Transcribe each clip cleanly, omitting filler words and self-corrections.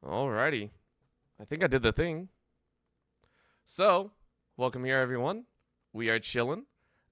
Alrighty. I think I did the thing. So, welcome here, everyone. We are chilling.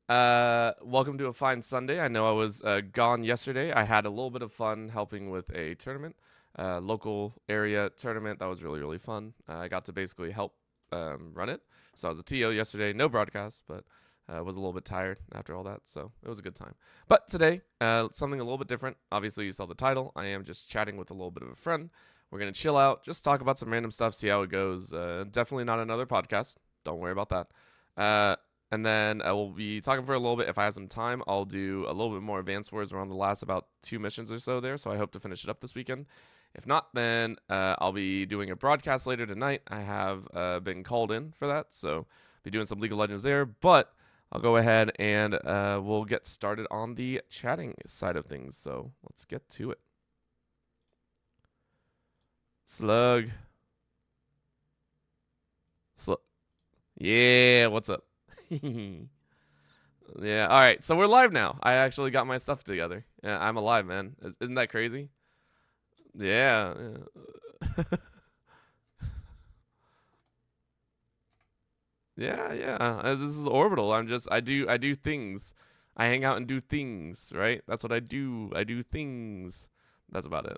Welcome to a fine Sunday. I know I was gone yesterday. I had a little bit of fun helping with a tournament, local area tournament. That was really, really fun. I got to basically help run it. So I was a TO yesterday. No broadcast, but was a little bit tired after all that. So it was a good time. But today, something a little bit different. Obviously, you saw the title. I am just chatting with a little bit of a friend. We're going to chill out, just talk about some random stuff, see how it goes. Definitely not another podcast. Don't worry about that. And then I will be talking for a little bit. If I have some time, I'll do a little bit more advanced wars. We're on the last about 2 missions or so there, so I hope to finish it up this weekend. If not, then I'll be doing a broadcast later tonight. I have been called in for that, so be doing some League of Legends there. But I'll go ahead and we'll get started on the chatting side of things. So let's get to it. Slug. Yeah, what's up? Yeah, all right. So we're live now. I actually got my stuff together. Yeah, I'm alive, man. Isn't that crazy? Yeah. Yeah, yeah. This is orbital. I do things. I hang out and do things, right? That's what I do. I do things. That's about it.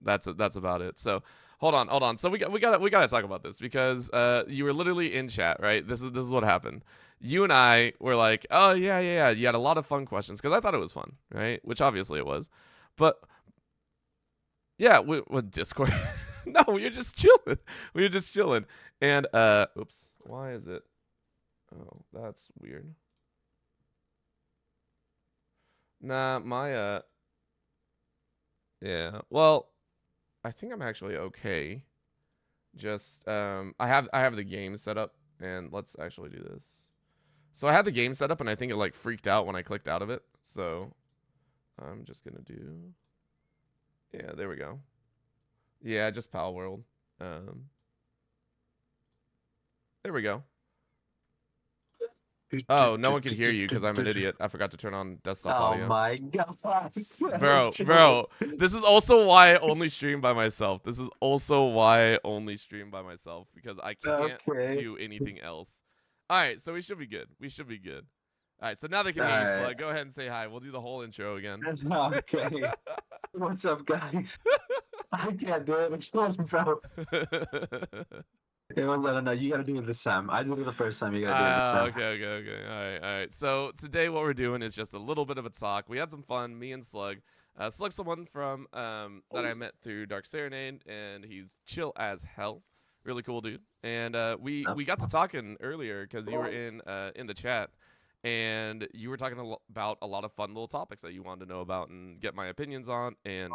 That's about it. So hold on. So we gotta talk about this because you were literally in chat, right? This is what happened. You and I were like, oh yeah. You had a lot of fun questions because I thought it was fun, right? Which obviously it was, but yeah, with Discord. No, we were just chilling. We were just chilling, and oops, why is it? Oh, that's weird. Nah, my yeah. Well, I think I'm actually okay. Just I have the game set up, and let's actually do this. So I had the game set up, and I think it like freaked out when I clicked out of it. So I'm just gonna do, yeah, there we go. Yeah, just Pal World. Um, there we go. Oh, no one could hear you because I'm an idiot. I forgot to turn on desktop Oh audio. my god. Bro, this is also why I only stream by myself. This is also why I only stream by myself because I can't Okay. do anything else. All right, so we should be good. We should be good. All right, so now they can hear you, Alright. Slug. Go ahead and say hi. We'll do the whole intro again. Okay. What's up, guys? I can't do it. I'm sorry, bro. It won't let him know. You gotta do it this time. I did it the first time. You gotta do it this time. Okay. All right. So today what we're doing is just a little bit of a talk. We had some fun, me and Slug. Slug's someone from that I met through Dark Serenade, and he's chill as hell. Really cool dude. And we got to talking earlier because you were in the chat, and you were talking about a lot of fun little topics that you wanted to know about and get my opinions on. And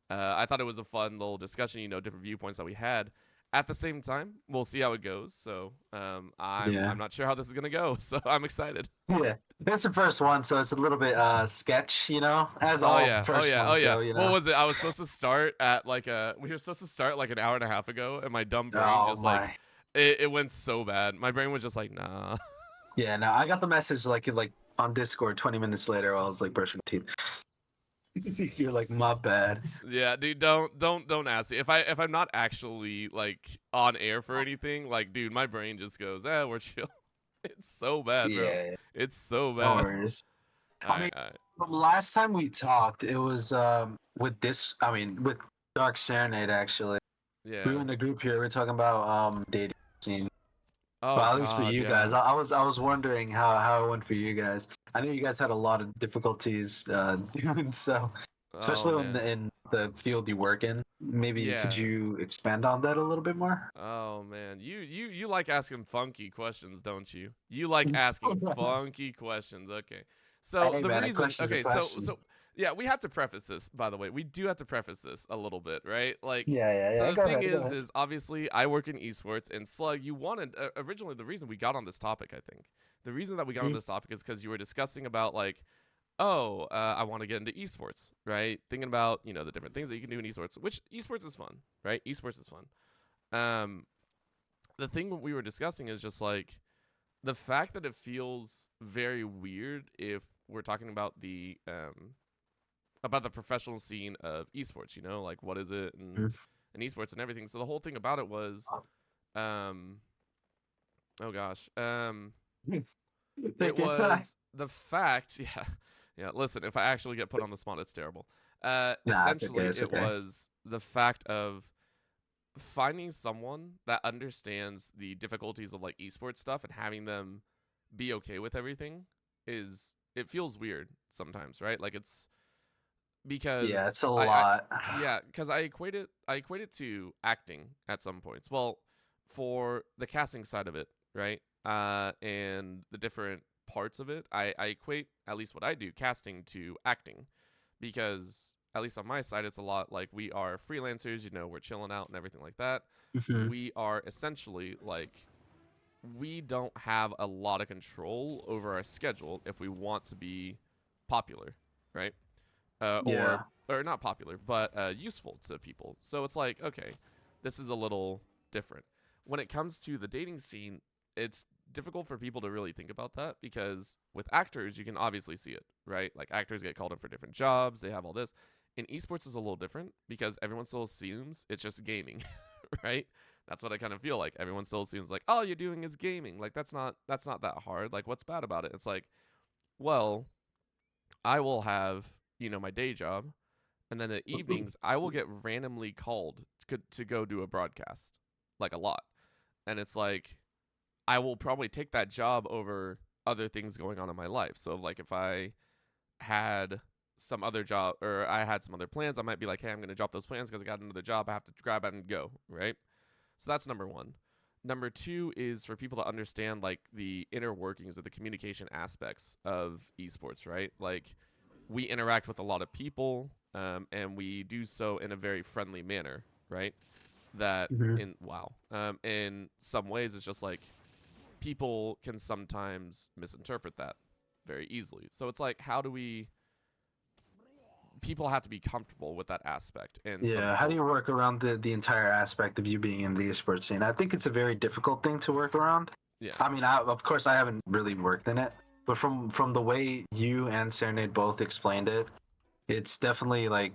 I thought it was a fun little discussion. Different viewpoints that we had. At the same time, we'll see how it goes. So I'm Yeah. not sure how this is gonna go. So I'm excited. Yeah. This is the first one, so it's a little bit sketch, as Oh all yeah, first oh ones yeah. go, What was it? I was supposed to start at like we were supposed to start like an hour and a half ago, and my dumb brain Oh just like my. it went so bad. My brain was just like, nah. Yeah, no, I got the message like on Discord 20 minutes later while I was like brushing teeth. You're like, my bad. Yeah, dude, don't ask me if I'm not actually like on air for anything. Like, dude, my brain just goes, we're chill. It's so bad, bro. Yeah, It's so no bad. worries. All I right, mean, all right. from last time we talked, it was with Dark Serenade actually. We were Yeah. in the group here, we are talking about dating scene. Oh Well, at least for God, you guys. yeah. I was wondering how it went for you guys. I know you guys had a lot of difficulties doing so, Oh especially man. in the field you work in. Maybe could Yeah. you expand on that a little bit more? Oh man, you like asking funky questions, don't you? You like asking funky questions. Okay. So Hey the man, a reason, question's a okay, question. so yeah, we have to preface this, by the way. We do have to preface this a little bit, right? Like, Yeah. so the Go thing ahead, go is, ahead. is obviously I work in esports, and Slug, you wanted originally the reason we got on this topic, I think, the reason that we got on this topic is because you were discussing about like, oh, I want to get into esports, right? Thinking about the different things that you can do in esports, which esports is fun, right? Esports is fun. Um, the thing we were discussing is just like the fact that it feels very weird if we're talking about the professional scene of esports, like what is it and Mhm. and esports and everything. So the whole thing about it was, um, oh gosh, it Take your time. was the fact, yeah, yeah. Listen, if I actually get put on the spot, it's terrible. Nah, it's okay. Essentially, It's it okay. was the fact of finding someone that understands the difficulties of like esports stuff and having them be okay with everything is it feels weird sometimes, right? Like it's Yeah, because it's a I lot. yeah, because I equate it to acting at some points. Well, for the casting side of it, right? And the different parts of it, I equate at least what I do casting to acting, because at least on my side, it's a lot like we are freelancers. You know, we're chilling out and everything like that. Mhm. We are essentially like we don't have a lot of control over our schedule if we want to be popular, right? uh, or Yeah. or not popular, but useful to people. So it's like, okay, this is a little different. When it comes to the dating scene, it's difficult for people to really think about that because with actors, you can obviously see it, right? Like actors get called in for different jobs, they have all this. In esports is a little different because everyone still assumes it's just gaming, right? That's what I kind of feel like. Everyone still assumes like, all you're doing is gaming. Like that's not that hard. Like what's bad about it? It's like, well, I will have, my day job, and then the evenings I will get randomly called to go do a broadcast, like a lot. And it's like I will probably take that job over other things going on in my life. So like if I had some other job or I had some other plans, I might be like, hey, I'm going to drop those plans because I got another job. I have to grab it and go, right? So that's number one. Number two is for people to understand like the inner workings of the communication aspects of esports, right? Like we interact with a lot of people, and we do so in a very friendly manner, right? That Mhm. in some ways it's just like people can sometimes misinterpret that very easily. So it's like, how do we? People have to be comfortable with that aspect, and some Yeah. How do people, you work around the entire aspect of you being in the esports scene? I think it's a very difficult thing to work around. yeah, I mean, of course, I haven't really worked in it, but from the way you and Serenade both explained it, it's definitely like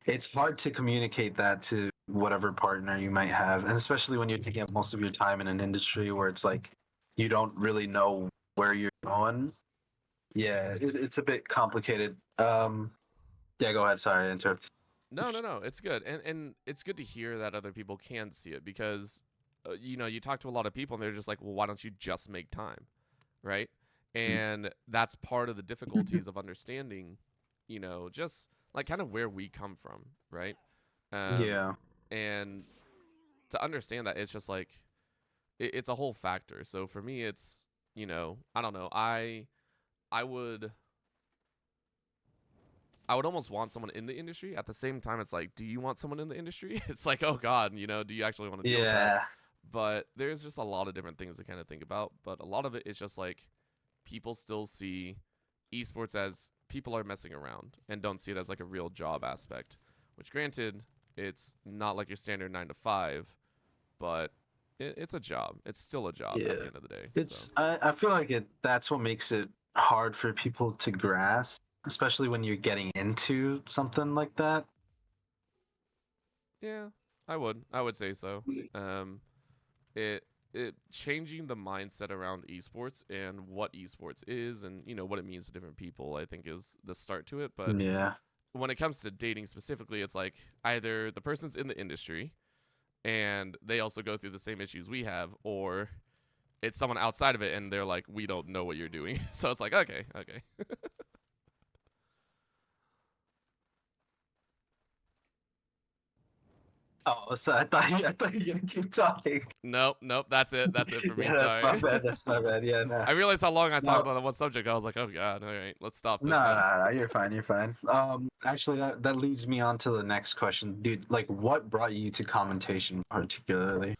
it's hard to communicate that to whatever partner you might have, and especially when you're taking up most of your time in an industry where it's like you don't really know where you're going. Yeah, it's a bit complicated. Yeah, go ahead. Sorry, I interrupted. no, no, no, it's good, and it's good to hear that other people can see it because, you talk to a lot of people and they're just like, well, why don't you just make time, right? And that's part of the difficulties of understanding, just like kind of where we come from, right? Um, Yeah, and to understand that it's just like it's a whole factor. So for me, it's I don't know. I would I would almost want someone in the industry. At the same time, it's like, do you want someone in the industry? It's like, oh God, do you actually want to deal with that? yeah, But there's just a lot of different things to kind of think about. But a lot of it is just like people still see esports as people are messing around and don't see it as like a real job aspect. Which, granted, it's not like your standard 9 to 5, but it's a job. It's still a job at yeah. the end of the day. So I feel like that's what makes it hard for people to grasp, especially when you're getting into something like that. yeah, I would say so. Um, it it changing the mindset around esports and what esports is and what it means to different people, I think, is the start to it. But Yeah. when it comes to dating specifically, it's like either the person's in the industry and they also go through the same issues we have, or it's someone outside of it and they're like, we don't know what you're doing. So it's like, okay, okay. Oh, so I thought you were gonna keep talking. Nope, nope, that's it for me. Yeah, that's my Sorry. bad. That's my bad. Yeah, no, I realized how long I talked no, about one subject. I was like, oh God, all right, let's stop no, this now. no, no. You're fine. You're fine. Actually, that leads me on to the next question, dude. Like, what brought you to commentation particularly?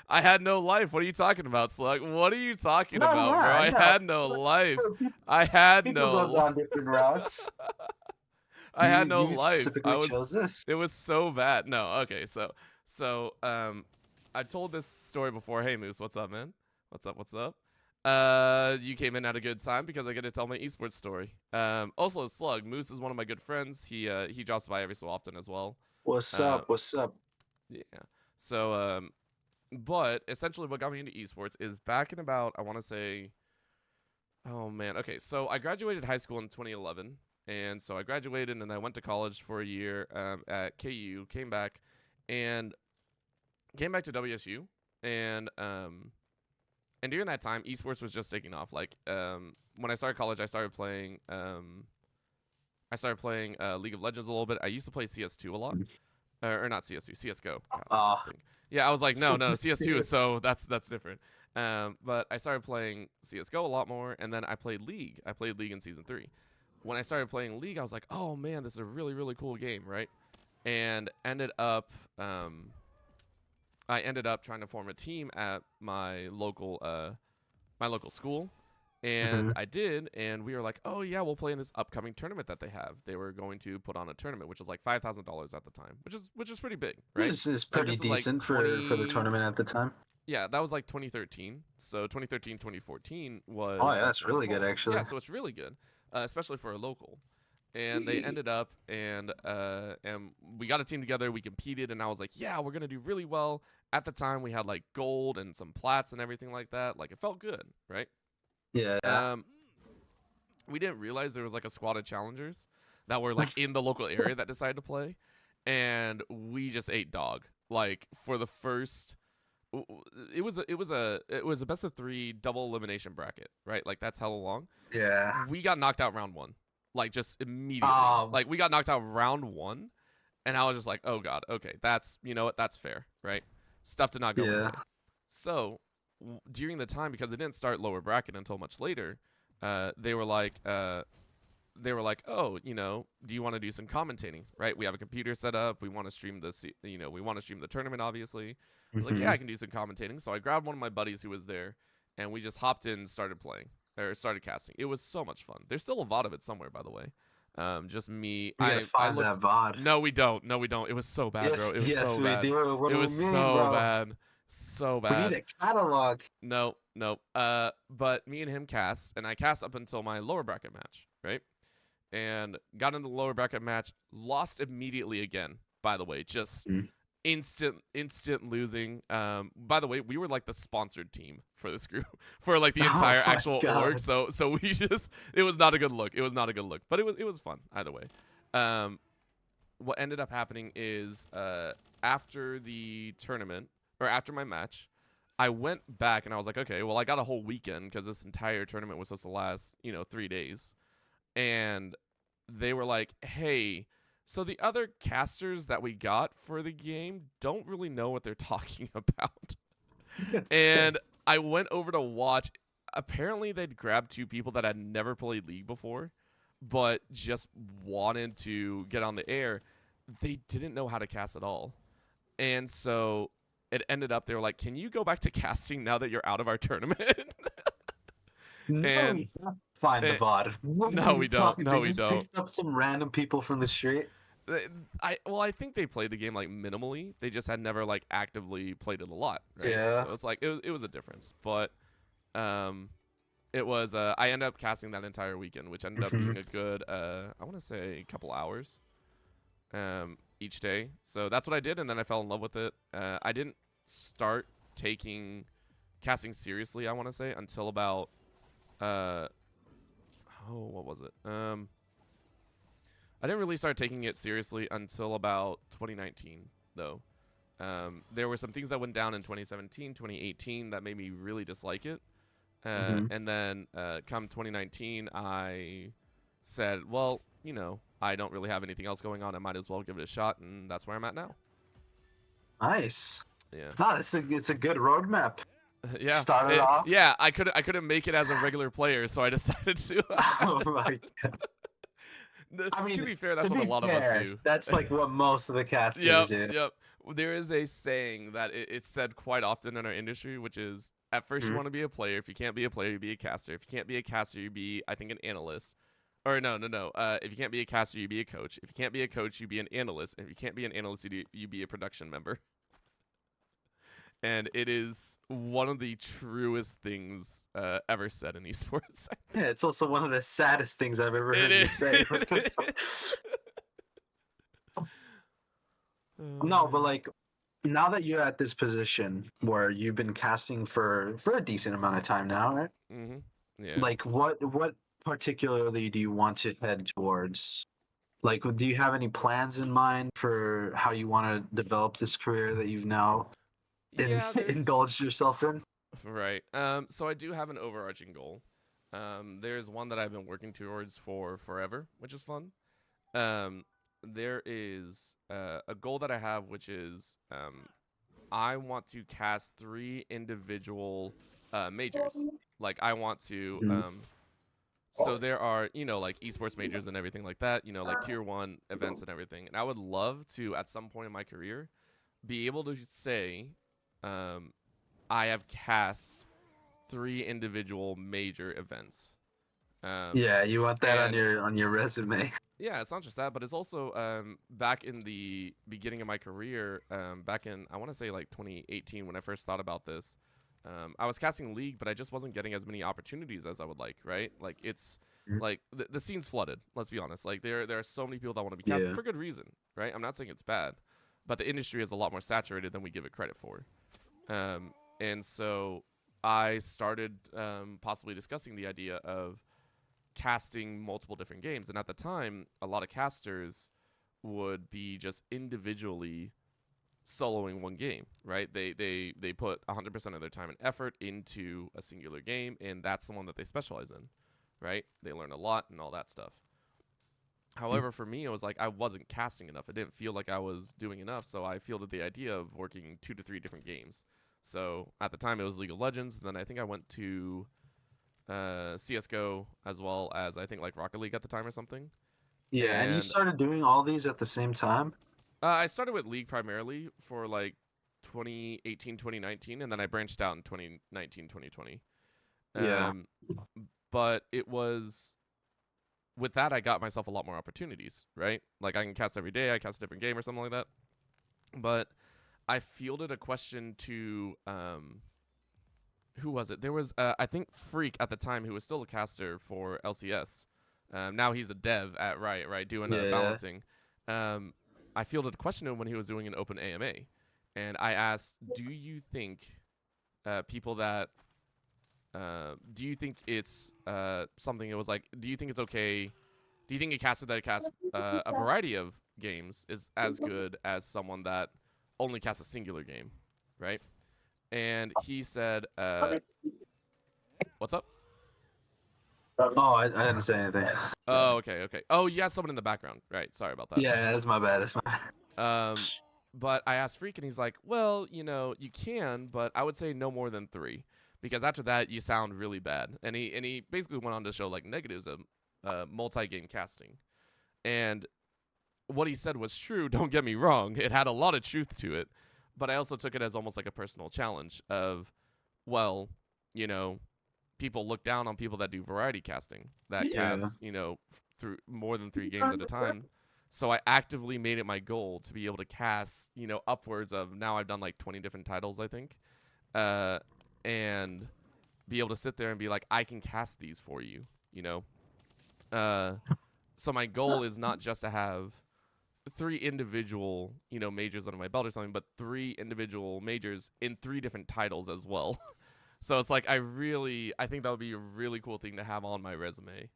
I had no life. What are you talking about, Slug? What are you talking No, about, yeah, bro? I I know. had no life. But I had people go no. down different routes. I had no You life. I specifically was. chose this. It was so bad. No, okay. So, I told this story before. Hey, Moose, what's up, man? What's up? What's up? You came in at a good time because I get to tell my esports story. Also, Slug, Moose is one of my good friends. He drops by every so often as well. What's Uh, up? What's up? yeah. So, but essentially, what got me into esports is back in about I want to say, oh man, okay. So I graduated high school in 2011, and so I graduated and I went to college for a year at KU. And came back to WSU, and during that time, esports was just taking off. Like when I started college, I started playing League of Legends a little bit. I used to play CS2 a lot, or not CS2, CS:GO. God, Uh, I think. Yeah, I was like, no, CS2 is so that's different. But I started playing CS:GO a lot more, and then I played League. I played League in season 3. When I started playing League, I was like, oh man, this is a really really cool game, right? And I ended up trying to form a team at my local school, and mhm. I did, and we were like, oh yeah, we'll play in this upcoming tournament that they have. They were going to put on a tournament, which was like $5,000 at the time, which is pretty big, right? This is Like pretty this is like decent for the 20, tournament at the time. yeah, that was like 2013. So 2013, 2014 Oh was yeah, that's when this really good whole, actually. yeah, so it's really good, especially for a local. And they ended up and we got a team together. We competed, and I was like, yeah, we're gonna do really well. At the time, we had like gold and some plats and everything like that. Like it felt good, right? Yeah. Um, we didn't realize there was like a squad of challengers that were like in the local area that decided to play, and we just ate dog. Like for the first, it was a best of 3 double elimination bracket, right? Like that's hella long. Yeah. We got knocked out round 1, like just immediately. Um. Like we got knocked out round 1, and I was just like, oh god, okay, that's you know what, that's fair, right? Stuff did not go my Yeah. way. So during the time, because they didn't start lower bracket until much later, uh, they were like, uh, they were like, oh, do you want to do some commentating? Right? We have a computer set up. We want to stream we want to stream the tournament. Obviously, I was like, yeah, Mhm. I can do some commentating. So I grabbed one of my buddies who was there, and we just hopped in, and started playing or started casting. It was so much fun. There's still a VOD of it somewhere, by the way. Just me. We gotta I find that looked. VOD. No, we don't. No, we don't. It was so bad, bro. Yes, It was yes, so we bad. do. What It do we was mean, so bro? bad. So We need bad. a catalog. No, no. But me and him cast, and I cast up until my lower bracket match, right? And got into the lower bracket match, lost immediately again. By the way, just Mm. instant losing. By the way, we were like the sponsored team for this group for like the Oh entire my actual org. god. So we just it was not a good look. It was not a good look, but it was fun either way. Um, what ended up happening is after the tournament or after my match, I went back and I was like, okay, well I got a whole weekend because this entire tournament was supposed to last 3 days, and they were like, hey, so the other casters that we got for the game don't really know what they're talking about. And I went over to watch. Apparently, they'd grabbed 2 people that had never played League before, but just wanted to get on the air. They didn't know how to cast at all. And so it ended up, they were like, can you go back to casting now that you're out of our tournament? No, and, we can't find the and VOD. What are no, you we don't. talking? They No, we just don't. picked up some random people from the street. I think they played the game like minimally. They just had never like actively played it a lot, right? Yeah. So it's like it was a difference. But um it was I ended up casting that entire weekend, which ended up being Mhm. a good I want to say a couple hours each day. So that's what I did, and then I fell in love with it. I didn't start taking casting seriously, I want to say, until about uh what was it? I didn't really start taking it seriously until about 2019, though. There were some things that went down in 2017, 2018 that made me really dislike it. Mhm. And then come 2019, I said, well, I don't really have anything else going on. I might as well give it a shot, and that's where I'm at now. Nice. Yeah. Ah, it's a good roadmap. Yeah. Started off. Yeah, I couldn't make it as a regular player, so I decided to. Oh my god. I To mean, be fair, to that's what a be lot of us fair, do. that's like what most of the casters Yep, do. yep. There is a saying that it's said quite often in our industry, which is at first you Mhm. want to be a player. If you can't be a player, you be a caster. If you can't be a caster, you be, I think, an analyst. Or no, no, no. If you can't be a caster, you be a coach. If you can't be a coach, you be an analyst. And if you can't be an analyst, you be a production member. And it is one of the truest things ever said in esports. Yeah, it's also one of the saddest things I've ever It heard you is. say. What the fuck? Oh No, but man. like now that you're at this position where you've been casting for a decent amount of time now, right? Mhm. Yeah. Like what particularly do you want to head towards? Like, do you have any plans in mind for how you want to develop this career that you've now Yeah, there's indulged yourself in? right. So I do have an overarching goal. There's one that I've been working towards for forever, which is fun. Um, there is a goal that I have, which is I want to cast three individual majors. Like I want to Mhm. so there are, like esports majors and everything like that, like tier 1 events and everything. And I would love to at some point in my career be able to say um I have cast three individual major events. Um Yeah, you want that and on your resume. yeah, it's not just that, but it's also back in the beginning of my career, back in I want to say like 2018 when I first thought about this. I was casting League, but I just wasn't getting as many opportunities as I would like. Right? Like it's like the scene's flooded. Let's be honest. Like there are so many people that want to be casting Yeah. for good reason. Right? I'm not saying it's bad, but the industry is a lot more saturated than we give it credit for. And so I started possibly discussing the idea of casting multiple different games. And at the time, a lot of casters would be just individually soloing one game, right? They put 100% of their time and effort into a singular game, and that's the one that they specialize in, right? They learn a lot and all that stuff. However, for me, it was like I wasn't casting enough. I didn't feel like I was doing enough, so I fielded the idea of working 2 to 3 different games. So at the time, it was League of Legends. Then I think I went to CS:GO as well as I think like Rocket League at the time or something. Yeah, and you And started doing all these at the same time? I started with League primarily for like 2018, 2019, and then I branched out in 2019, 2020. Yeah. Um, but it was with that I got myself a lot more opportunities, right? Like I can cast every day, I cast a different game or something like that. But I fielded a question to who was it? There was I think Freak at the time who was still a caster for LCS. Now he's a dev at Riot, right, doing Yeah. balancing. Um, I fielded a question to him when he was doing an open AMA, and I asked, "Do you think people that do you think it's something? It was like, do you think it's okay? Do you think a caster that casts a variety of games is as good as someone that only casts a singular game, right?" And he said, "What's up?" Oh, I didn't say anything. Oh, okay, okay. Oh, you have someone in the background, right? Sorry about that. Yeah, that's my bad. That's my bad. But I asked Freak, and he's like, "Well, you can, but I would say no more than three, because after that you sound really bad." And he basically went on to show like negatives of multi-game casting, and what he said was true. Don't get me wrong; it had a lot of truth to it, but I also took it as almost like a personal challenge of, well, you know, people look down on people that do variety casting that Yeah. cast through more than 3 games at a time. So I actively made it my goal to be able to cast upwards of, now I've done like 20 different titles, I think, uh and be able to sit there and be like, I can cast these for you, you know uh so my goal is not just to have three individual majors under my belt or something, but three individual majors in three different titles as well. So it's like I think that would be a really cool thing to have on my resume.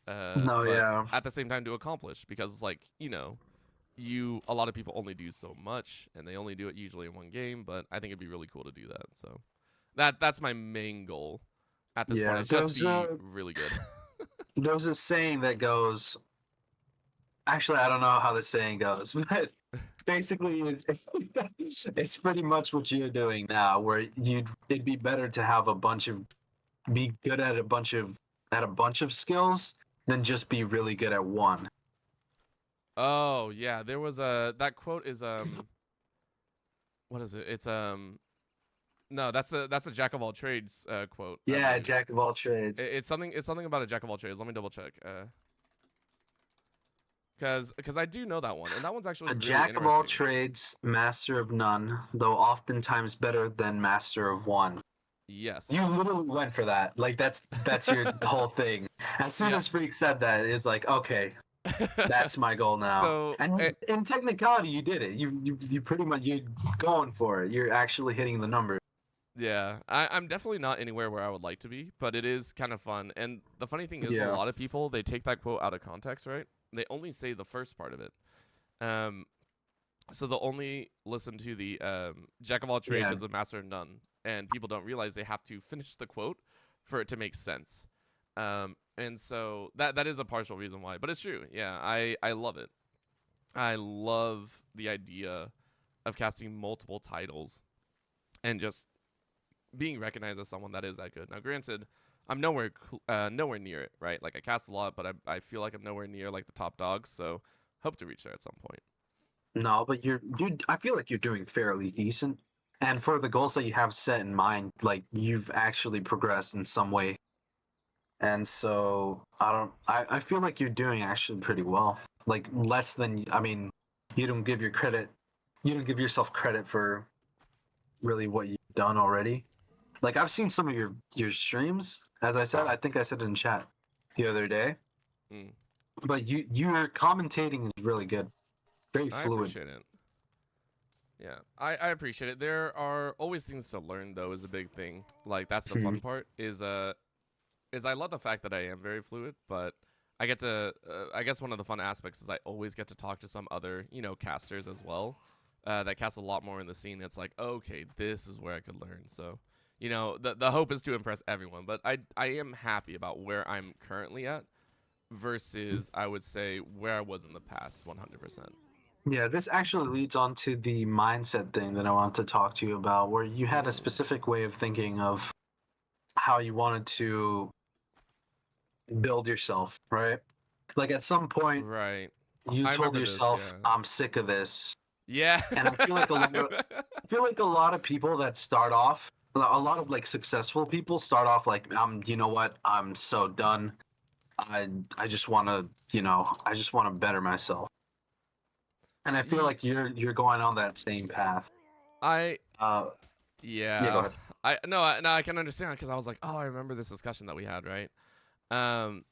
No, But yeah. at the same time to accomplish, because it's like, a lot of people only do so much and they only do it usually in one game, but I think it'd be really cool to do that. So that's my main goal at this point, Yeah. is just be really good. There's a saying that goes, actually I don't know how the saying goes, but basically it's pretty much what you're doing now, where it'd be better to have a bunch of be good at a bunch of skills than just be really good at one. Oh, yeah, there was a that quote is what is it? It's no, that's a jack of all trades quote, I Yeah, believe. jack of all trades. It's something about a jack of all trades. Let me double check. Cuz I do know that one, and that one's actually A really jack of all interesting. trades, master of none, though oftentimes better than master of one. You Yes. literally went for that. Like that's your whole thing. As soon Yeah. as Freak said that, it's like, okay. That's my goal now. So, And in technicality, you did it. You pretty much you're going for it. You're actually hitting the number. yeah, I'm definitely not anywhere where I would like to be, but it is kind of fun. And the funny thing is, a Yeah. lot of people they take that quote out of context, right? They only say the first part of it. Um, so they'll only listen to the "Jack of all trades Yeah. is a master of none," and people don't realize they have to finish the quote for it to make sense. And so that is a partial reason why, but it's true. Yeah, I love it. I love the idea of casting multiple titles and just being recognized as someone that is that good. Now, granted, I'm nowhere near it, right? Like I cast a lot, but I feel like I'm nowhere near like the top dogs. So hope to reach there at some point. No, but you. I feel like you're doing fairly decent. And for the goals that you have set in mind, like you've actually progressed in some way. And so I don't. I feel like you're doing actually pretty well. Like less than. I mean, you don't give your credit. You don't give yourself credit for really what you've done already. Like I've seen some of your streams. As I said, I think I said it in chat the other day. Mm, But your commentating is really good, very I fluid. appreciate it. Yeah, I appreciate it. There are always things to learn, though, is a big thing. Like that's the fun part. Is I love the fact that I am very fluid, but I get to. I guess one of the fun aspects is I always get to talk to some other casters as well. That cast a lot more in the scene. It's like, okay, this is where I could learn. So, the hope is to impress everyone, but I am happy about where I'm currently at versus I would say where I was in the past 100%. Yeah, this actually leads on to the mindset thing that I want to talk to you about, where you had a Mm, specific way of thinking of how you wanted to build yourself, right? Like at some point, right. you I told remember this. yourself, Yeah. "I'm sick of this," Yeah. and I feel like a lot of people that start off, a lot of like successful people start off like, you know what, I'm so done. I just want to, I just want to better myself, and I feel Ye- like you're going on that same path. I Uh, yeah, go yeah. ahead. I can understand because I was like, oh, I remember this discussion that we had, right? Um,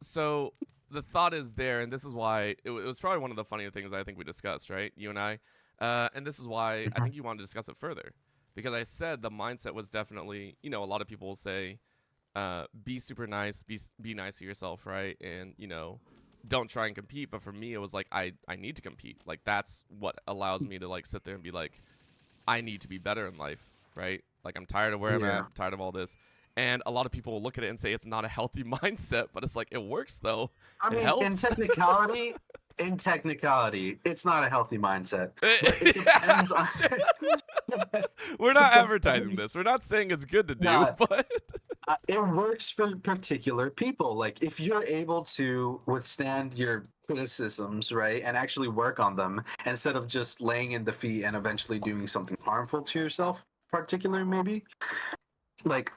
so the thought is there, and this is why it was probably one of the funnier things I think we discussed, right? You and I, and this is why I Mhm. think you wanted to discuss it further, because I said the mindset was definitely, a lot of people will say, be super nice, be nice to yourself, right? And don't try and compete. But for me, it was like I need to compete. Like that's what allows me to like sit there and be like, I need to be better in life, right? Like I'm tired of where I'm at, Yeah. I'm tired of all this. And a lot of people will look at it and say it's not a healthy mindset, but it's like it works though. I It mean, helps. in technicality, it's not a healthy mindset, but it depends on. We're It not advertising depends. this. We're not saying it's good to do, No, but it works for particular people. Like if you're able to withstand your criticisms, right, and actually work on them instead of just laying in defeat and eventually doing something harmful to yourself, particularly maybe, like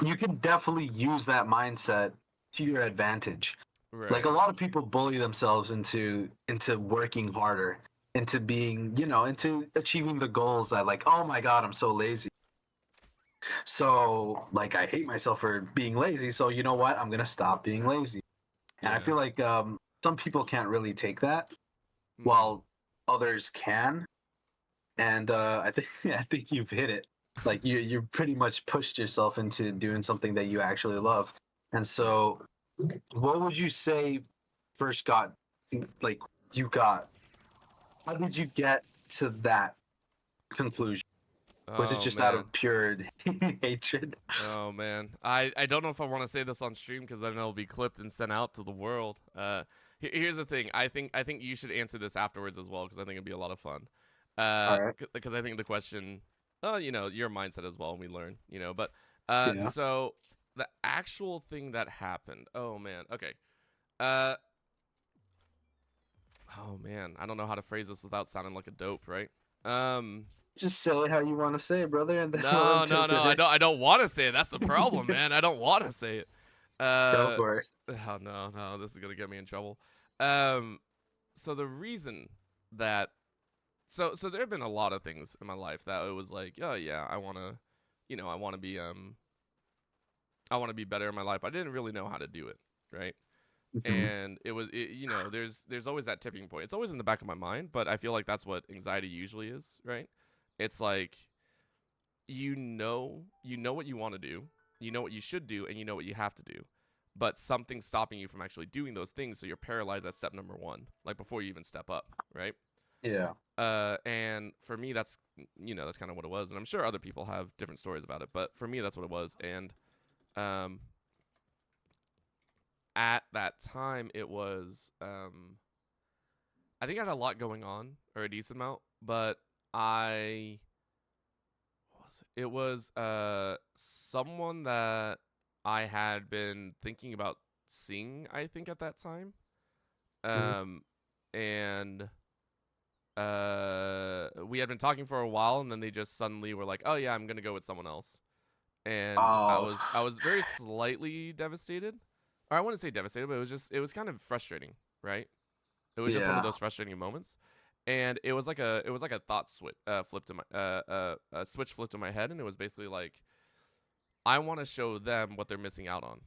you can definitely use that mindset to your advantage. Like a right. lot of people bully themselves into working harder, into being, into achieving the goals that like, oh my god, I'm so lazy. So like I hate myself for being lazy. So you know what? I'm gonna stop being lazy. And I Yeah. feel like some people can't really take that, Mm. while others can. And I think I think you've hit it. Like you pretty much pushed yourself into doing something that you actually love. And so, what would you say first got like you got? How did you get to that conclusion? Was it Oh just out man. of pure hatred? Oh man, I don't know if I want to say this on stream because then it'll be clipped and sent out to the world. Here's the thing. I think you should answer this afterwards as well because I think it'd be a lot of fun. All right. Because I think the question, your mindset as well, and we learn, But Yeah. so the actual thing that happened. Oh man. Okay. Uh. Oh man, I don't know how to phrase this without sounding like a dope, right? Um. Just say it how you want to say it, brother, and then we'll No, no, no. interpret I it. don't. I don't want to say it. That's the problem, man. I don't want to say it. Go Uh. for it. Oh no, no. This is gonna get me in trouble. Um. So the reason that so there have been a lot of things in my life that it was like, oh yeah, I wanna, I wanna be better in my life. I didn't really know how to do it, right? Mhm. And there's always that tipping point. It's always in the back of my mind, but I feel like that's what anxiety usually is, right? It's like you know what you want to do, you know what you should do, and you know what you have to do, but something's stopping you from actually doing those things, so you're paralyzed at step number one, like before you even step up, right? Yeah. And for me, that's kind of what it was, and I'm sure other people have different stories about it, but for me, that's what it was. And um, at that time, it was I think I had a lot going on, or a decent amount, but I what was it? It was someone that I had been thinking about seeing, I think, at that time. Mhm. Um and we had been talking for a while, and then they just suddenly were like, "Oh yeah, I'm going to go with someone else." And I Oh. was I was very slightly devastated. Or I wouldn't say devastated, but it was kind of frustrating, right? It was just one of Yeah. those frustrating moments, and it was like a thought switch flipped in my a switch flipped in my head, and it was basically like I want to show them what they're missing out on,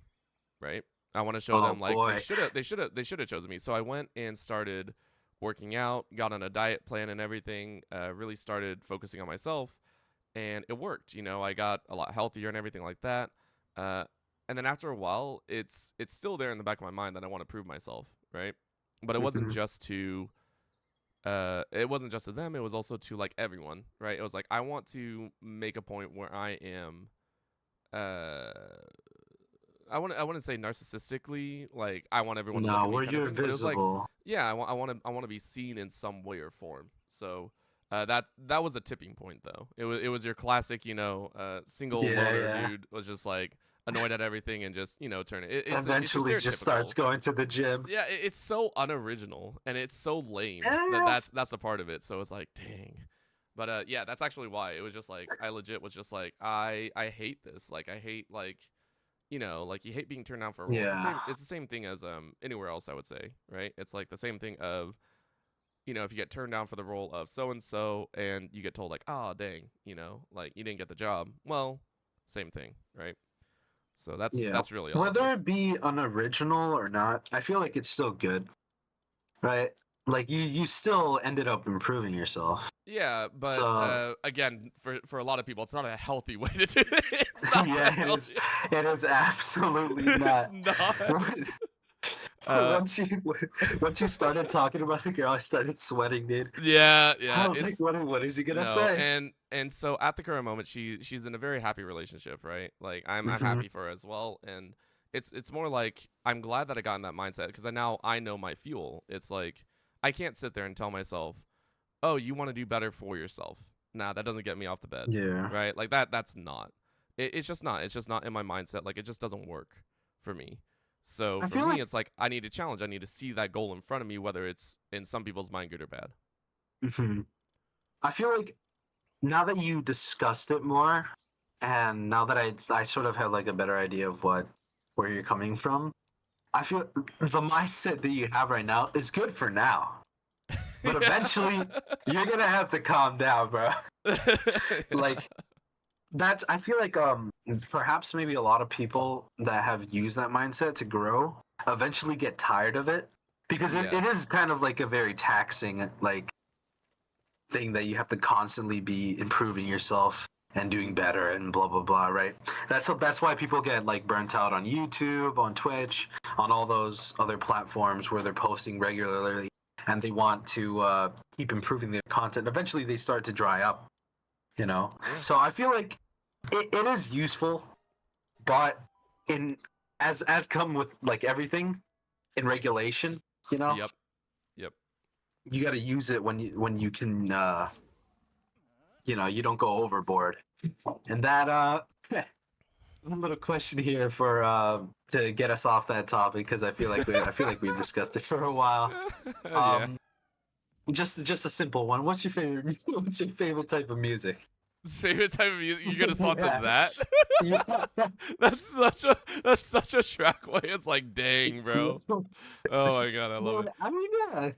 right? I want to show Oh them like they boy. should have they should have they should have chosen me. So I went and started working out, got on a diet plan and everything. Really started focusing on myself, and it worked. I got a lot healthier and everything like that. Uh, and then after a while, it's still there in the back of my mind that I want to prove myself, right? But Mhm. it wasn't just to them, it was also to like everyone, right? It was like I want to make a point where I am uh I wouldn't say narcissistically, like I want everyone to look No, at me where kind of you're thing, but it was like, visible. yeah, I want to be seen in some way or form. So that was a tipping point, though. It was your classic, single Yeah, loner yeah. dude was just like annoyed at everything and just turn it. It's your Eventually just starts stereotypical. going to the gym. Yeah, it's so unoriginal and it's so lame that Eh. that's a part of it. So it's like, dang. But yeah, that's actually why. It was just like I legit was just like I hate this. Like I hate like like you hate being turned down for a role. It's the Yeah. same. It's the same thing as anywhere else, I would say, right? It's like the same thing of if you get turned down for the role of so and so, and you get told like, oh dang, like you didn't get the job. Well, same thing, right? So that's Yeah. that's really all it Whether is. it be unoriginal or not, I feel like it's still good, right? Like you still ended up improving yourself. Yeah, but So again, for a lot of people, it's not a healthy way to do it. It's not a yeah, it is. healthy. It is absolutely It's not. not. Uh, Once you started talking about a girl, I started sweating, dude. yeah, I yeah. was like, It's what is he gonna No, say? and so at the current moment, she's in a very happy relationship, right? Like I'm Hmm. happy for her as well, and it's more like I'm glad that I got in that mindset because now I know my fuel. It's like I can't sit there and tell myself, oh, you want to do better for yourself. Nah, that doesn't get me off the bed, Yeah. right? Like that's not. It's just not. It's just not in my mindset. Like it just doesn't work for me. So I for feel me, like it's like I need a challenge. I need to see that goal in front of me, whether it's in some people's mind good or bad. mhm. I feel like now that you discussed it more, and now that I sort of have like a better idea of where you're coming from, I feel the mindset that you have right now is good for now. But eventually, you're gonna have to calm down, bro. Yeah. Like that's I feel like perhaps maybe a lot of people that have used that mindset to grow eventually get tired of it because it, Yeah. it is kind of like a very taxing like thing that you have to constantly be improving yourself and doing better and blah blah blah, right? That's why people get like burnt out on YouTube, on Twitch, on all those other platforms where they're posting regularly and they want to keep improving their content. Eventually they start to dry up, you know. Yeah. So I feel like it is useful, but in as come with like everything in regulation, you know, Yep. Yep. you got to use it when you can you don't go overboard. And that one little question here for to get us off that topic because I feel like we've discussed it for a while. Yeah. Um, just a simple one. What's your favorite? What's your favorite type of music? Favorite type of music? You're gonna swap to Yeah, that? yeah. that's such a track way. It's like, dang, bro. Oh my god, I love Well, it. I mean, yeah.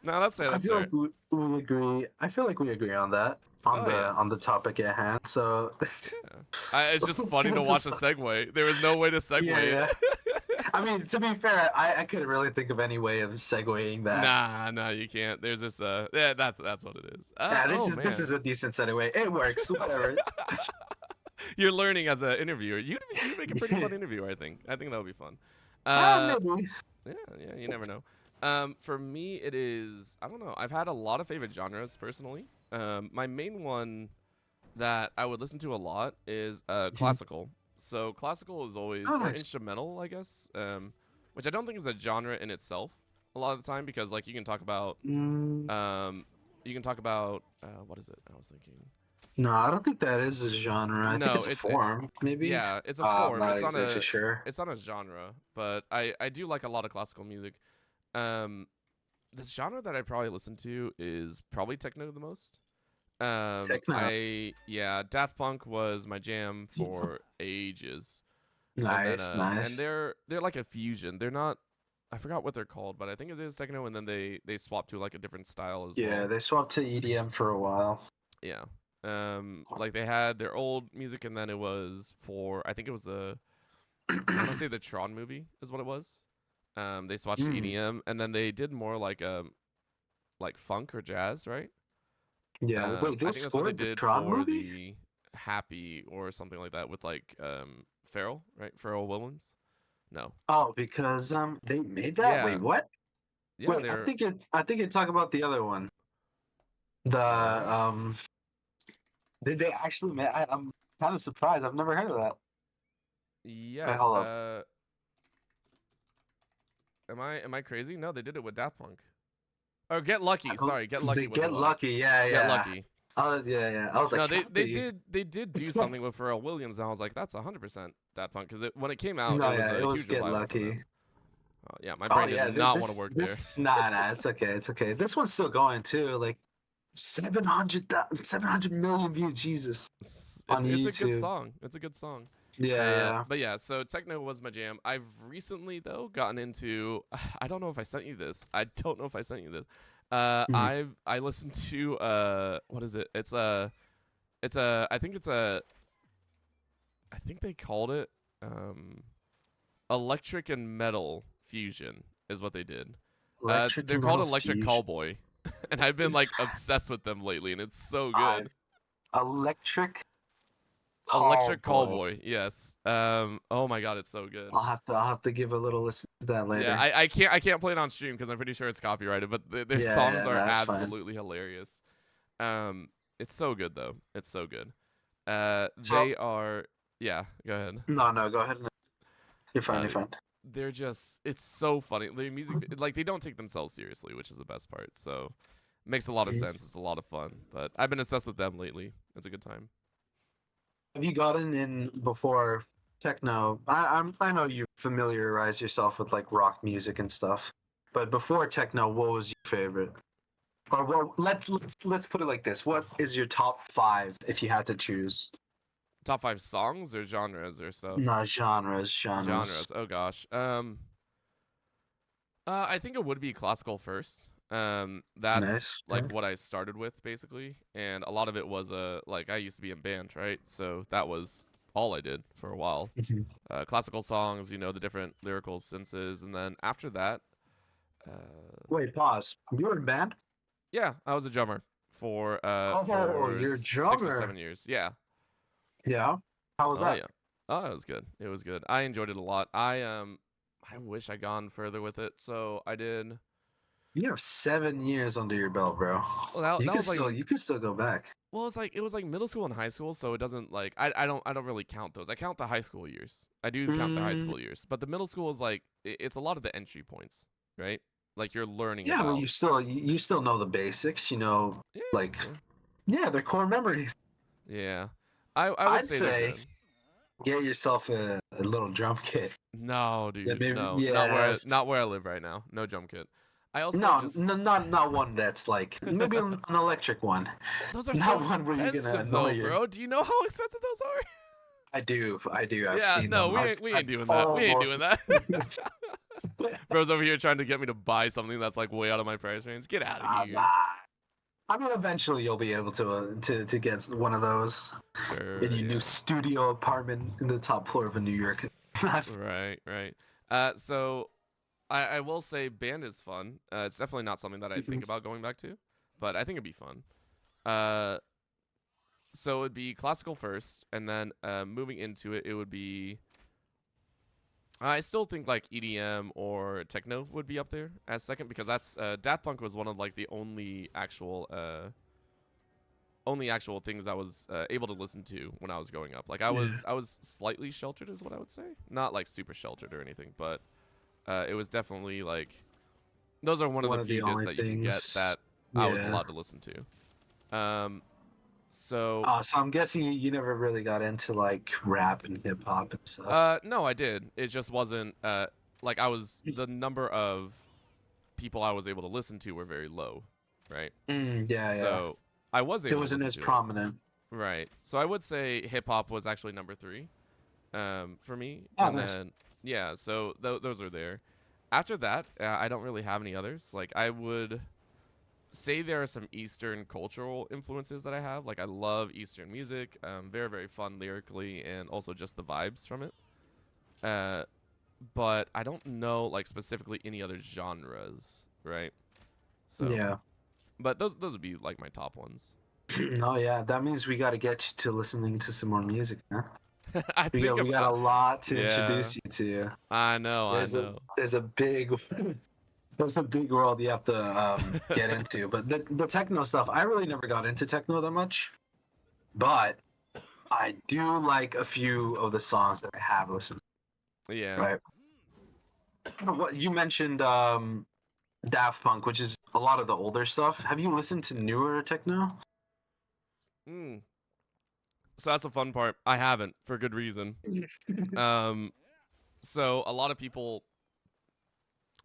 No, that's it. I That's feel fair. like we agree. I feel like we agree on that on Oh the yeah. on the topic at hand. So Yeah. It's just let's funny get to into watch a some. segue. There was no way to Yeah, segue yeah. it. I mean, to be fair, I couldn't really think of any way of segueing that. Nah, you can't. There's this. Yeah, that's what it is. Yeah, Oh this man. is a decent segue. It works, whatever. You're learning as an interviewer. You'd make a pretty fun interviewer. I think that would be fun. Uh, Maybe. yeah. You never know. For me, it is. I don't know. I've had a lot of favorite genres personally. My main one that I would listen to a lot is classical. So classical is always Oh, or nice. instrumental, I guess. Which I don't think is a genre in itself a lot of the time because like you can talk about Mm, what is it? I was thinking. no, I don't think that is a genre. I think No, it's a form, maybe. yeah, it's a I'm form. not exactly sure. It's not a genre, but I do like a lot of classical music. Um, this genre that I probably listen to is probably techno the most. Techno. Daft Punk was my jam for ages, and then Nice, and nice. they're like a fusion. They're not. I forgot what they're called, but I think it is techno, and then they swap to like a different style as Yeah, well. they swapped to EDM for a while. Yeah. Like they had their old music, and then it was for I think it was I want to say the Tron movie is what it was. They swatched to Mm, EDM, and then they did more like funk or jazz, right? yeah. Wait, they I think that's what they scored the did Tron for movie? the Happy or something like that with like Pharrell, right? Pharrell Williams. No. Oh, because they made that? Wait, Yeah, what? yeah. Wait, They're I think you talk about the other one. The did they actually make I'm kind of surprised. I've never heard of that. Wait, yes. hold up. Am I crazy? No, they did it with Daft Punk. Or Get Lucky. Oh, Sorry, Get they Lucky was the get one. lucky, yeah, Get yeah. Lucky. Yeah. I was like No, happy. they did do something with Pharrell Williams, and I was like, that's 100% Daft Punk because when it came out, it No, was yeah, a it was huge get revival for lucky. them. Oh, yeah, my Oh brain did yeah, not want to work there. this nah, it's okay, it's okay. This one's still going too. Like 700 million views, Jesus, on It's a good YouTube. song. It's a good song. Yeah, yeah. But yeah, so techno was my jam. I've recently though gotten into. I don't know if I sent you this. I don't know if I sent you this. Mhm. I listened to what is it? I think it's a I think they called it electric and metal fusion is what they did. Electric They're called Metal Electric Fusion. Callboy, and I've been like obsessed with them lately, and it's so I've good. Electric Electric Callboy. Callboy, yes. Oh my god, it's so good. I'll have to give a little listen to that Yeah, later. I can't play it on stream because I'm pretty sure it's copyrighted, but their Yeah, songs no, are that's fine. absolutely hilarious. It's so good though. It's so good. So They are. Yeah, go ahead. no, go ahead. You're fine. Uh, You're fine. they're just. It's so funny. The music, like they don't take themselves seriously, which is the best part. So, makes a lot of Mhm. sense. It's a lot of fun. But I've been obsessed with them lately. It's a good time. Have you gotten in before techno? I know you familiarize yourself with like rock music and stuff, but before techno, what was your favorite? Or well, let's put it like this: what is your top five if you had to choose? Top five songs or genres or stuff. No, genres. Genres. Oh gosh. I think it would be classical first. That's Nice. like what I started with basically, and a lot of it was like I used to be in band, right? So that was all I did for a while. Mhm. Classical songs, you know, the different lyrical senses, and then after that, Wait, pause. You were in band? yeah, I was a drummer Oh, for you're a 6 or 7 drummer. years. Yeah. Yeah. How was Oh that? yeah. Oh, it was good. It was good. I enjoyed it a lot. I wish I'd gone further with it. So I did. You have 7 years under your belt, bro. Well, that was like You could still go back. Well, it was like middle school and high school, so it doesn't like I don't really count those. I count the high school years. I do count the high Mm, school years, but the middle school is like it's a lot of the entry points, right? Like you're learning yeah, but about. you still know the basics. You know, Yeah, like yeah, yeah, they're core memories. yeah. I would I'd say they're say good. get yourself a little drum kit. No, Yeah, dude, maybe no, yes. not where I live right now. No jump kit. I also No, just not one that's like maybe an electric one, those are so not one where you're gonna expensive annoy though, you. bro. Do you know how expensive those are? I do. I've Yeah, seen no, them. we I've ain't doing that. We ain't almost. doing that. Bro's over here trying to get me to buy something that's like way out of my price range. Get out of here. Nah. I mean, eventually you'll be able to get one of those Sure, in your new yeah. studio apartment in the top floor of a New York. Right, right. So I will say band is fun. It's definitely not something that I think about going back to, but I think it'd be fun. Uh, so it'd be classical first, and then moving into it, it would be. I still think like EDM or techno would be up there as second because that's Daft Punk was one of like the only actual things I was able to listen to when I was growing up. Like Yeah. I was slightly sheltered, is what I would say. Not like super sheltered or anything, but it was definitely like those are one of One the of the few discs only that you can get things. that I was Yeah. allowed to listen to. So So I'm guessing you never really got into like rap and hip hop and stuff. no, I did. It just wasn't like I was the number of people I was able to listen to were very low, right? Yeah, yeah. So I was It able to wasn't listen as to it, prominent. right? So I would say hip hop was actually number three, for me, Oh, and nice. then yeah, so those are there. After that, I don't really have any others. Like I would say there are some Eastern cultural influences that I have. Like I love Eastern music, very very fun lyrically, and also just the vibes from it. Uh, but I don't know like specifically any other genres, right? So, Yeah. but those would be like my top ones. Oh yeah, that means we got to get you to listening to some more music, huh? I think We got a about lot to yeah. introduce you to. I know, I There's a know. there's a big there's a big world you have to get into. But the techno stuff, I really never got into techno that much. But I do like a few of the songs that I have listened. Yeah. Right. What you mentioned, Daft Punk, which is a lot of the older stuff. Have you listened to newer techno? Mm. So that's the fun part. I haven't for good reason. Um so a lot of people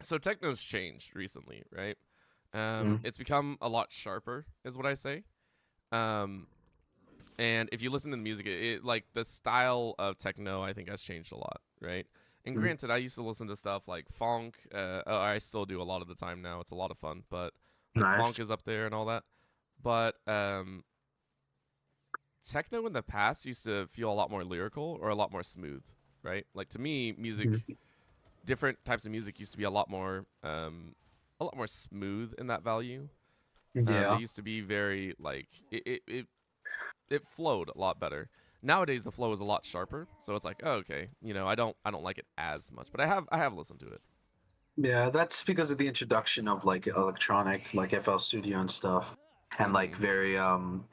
so techno's changed recently, right? Mm, It's become a lot sharper is what I say. Um and if you listen to the music like the style of techno I think has changed a lot, right? And mm, granted, I used to listen to stuff like funk. I still do a lot of the time now. It's a lot of fun, but like nice. funk is up there and all that. But techno in the past used to feel a lot more lyrical or a lot more smooth, right? Like to me, music, Mhm. different types of music used to be a lot more smooth in that value. It Yeah. used to be very like it flowed a lot better. Nowadays the flow is a lot sharper, so it's like, oh, okay, I don't like it as much, but I have listened to it. Yeah, that's because of the introduction of like electronic, like FL Studio and stuff, and like Mm-hmm. very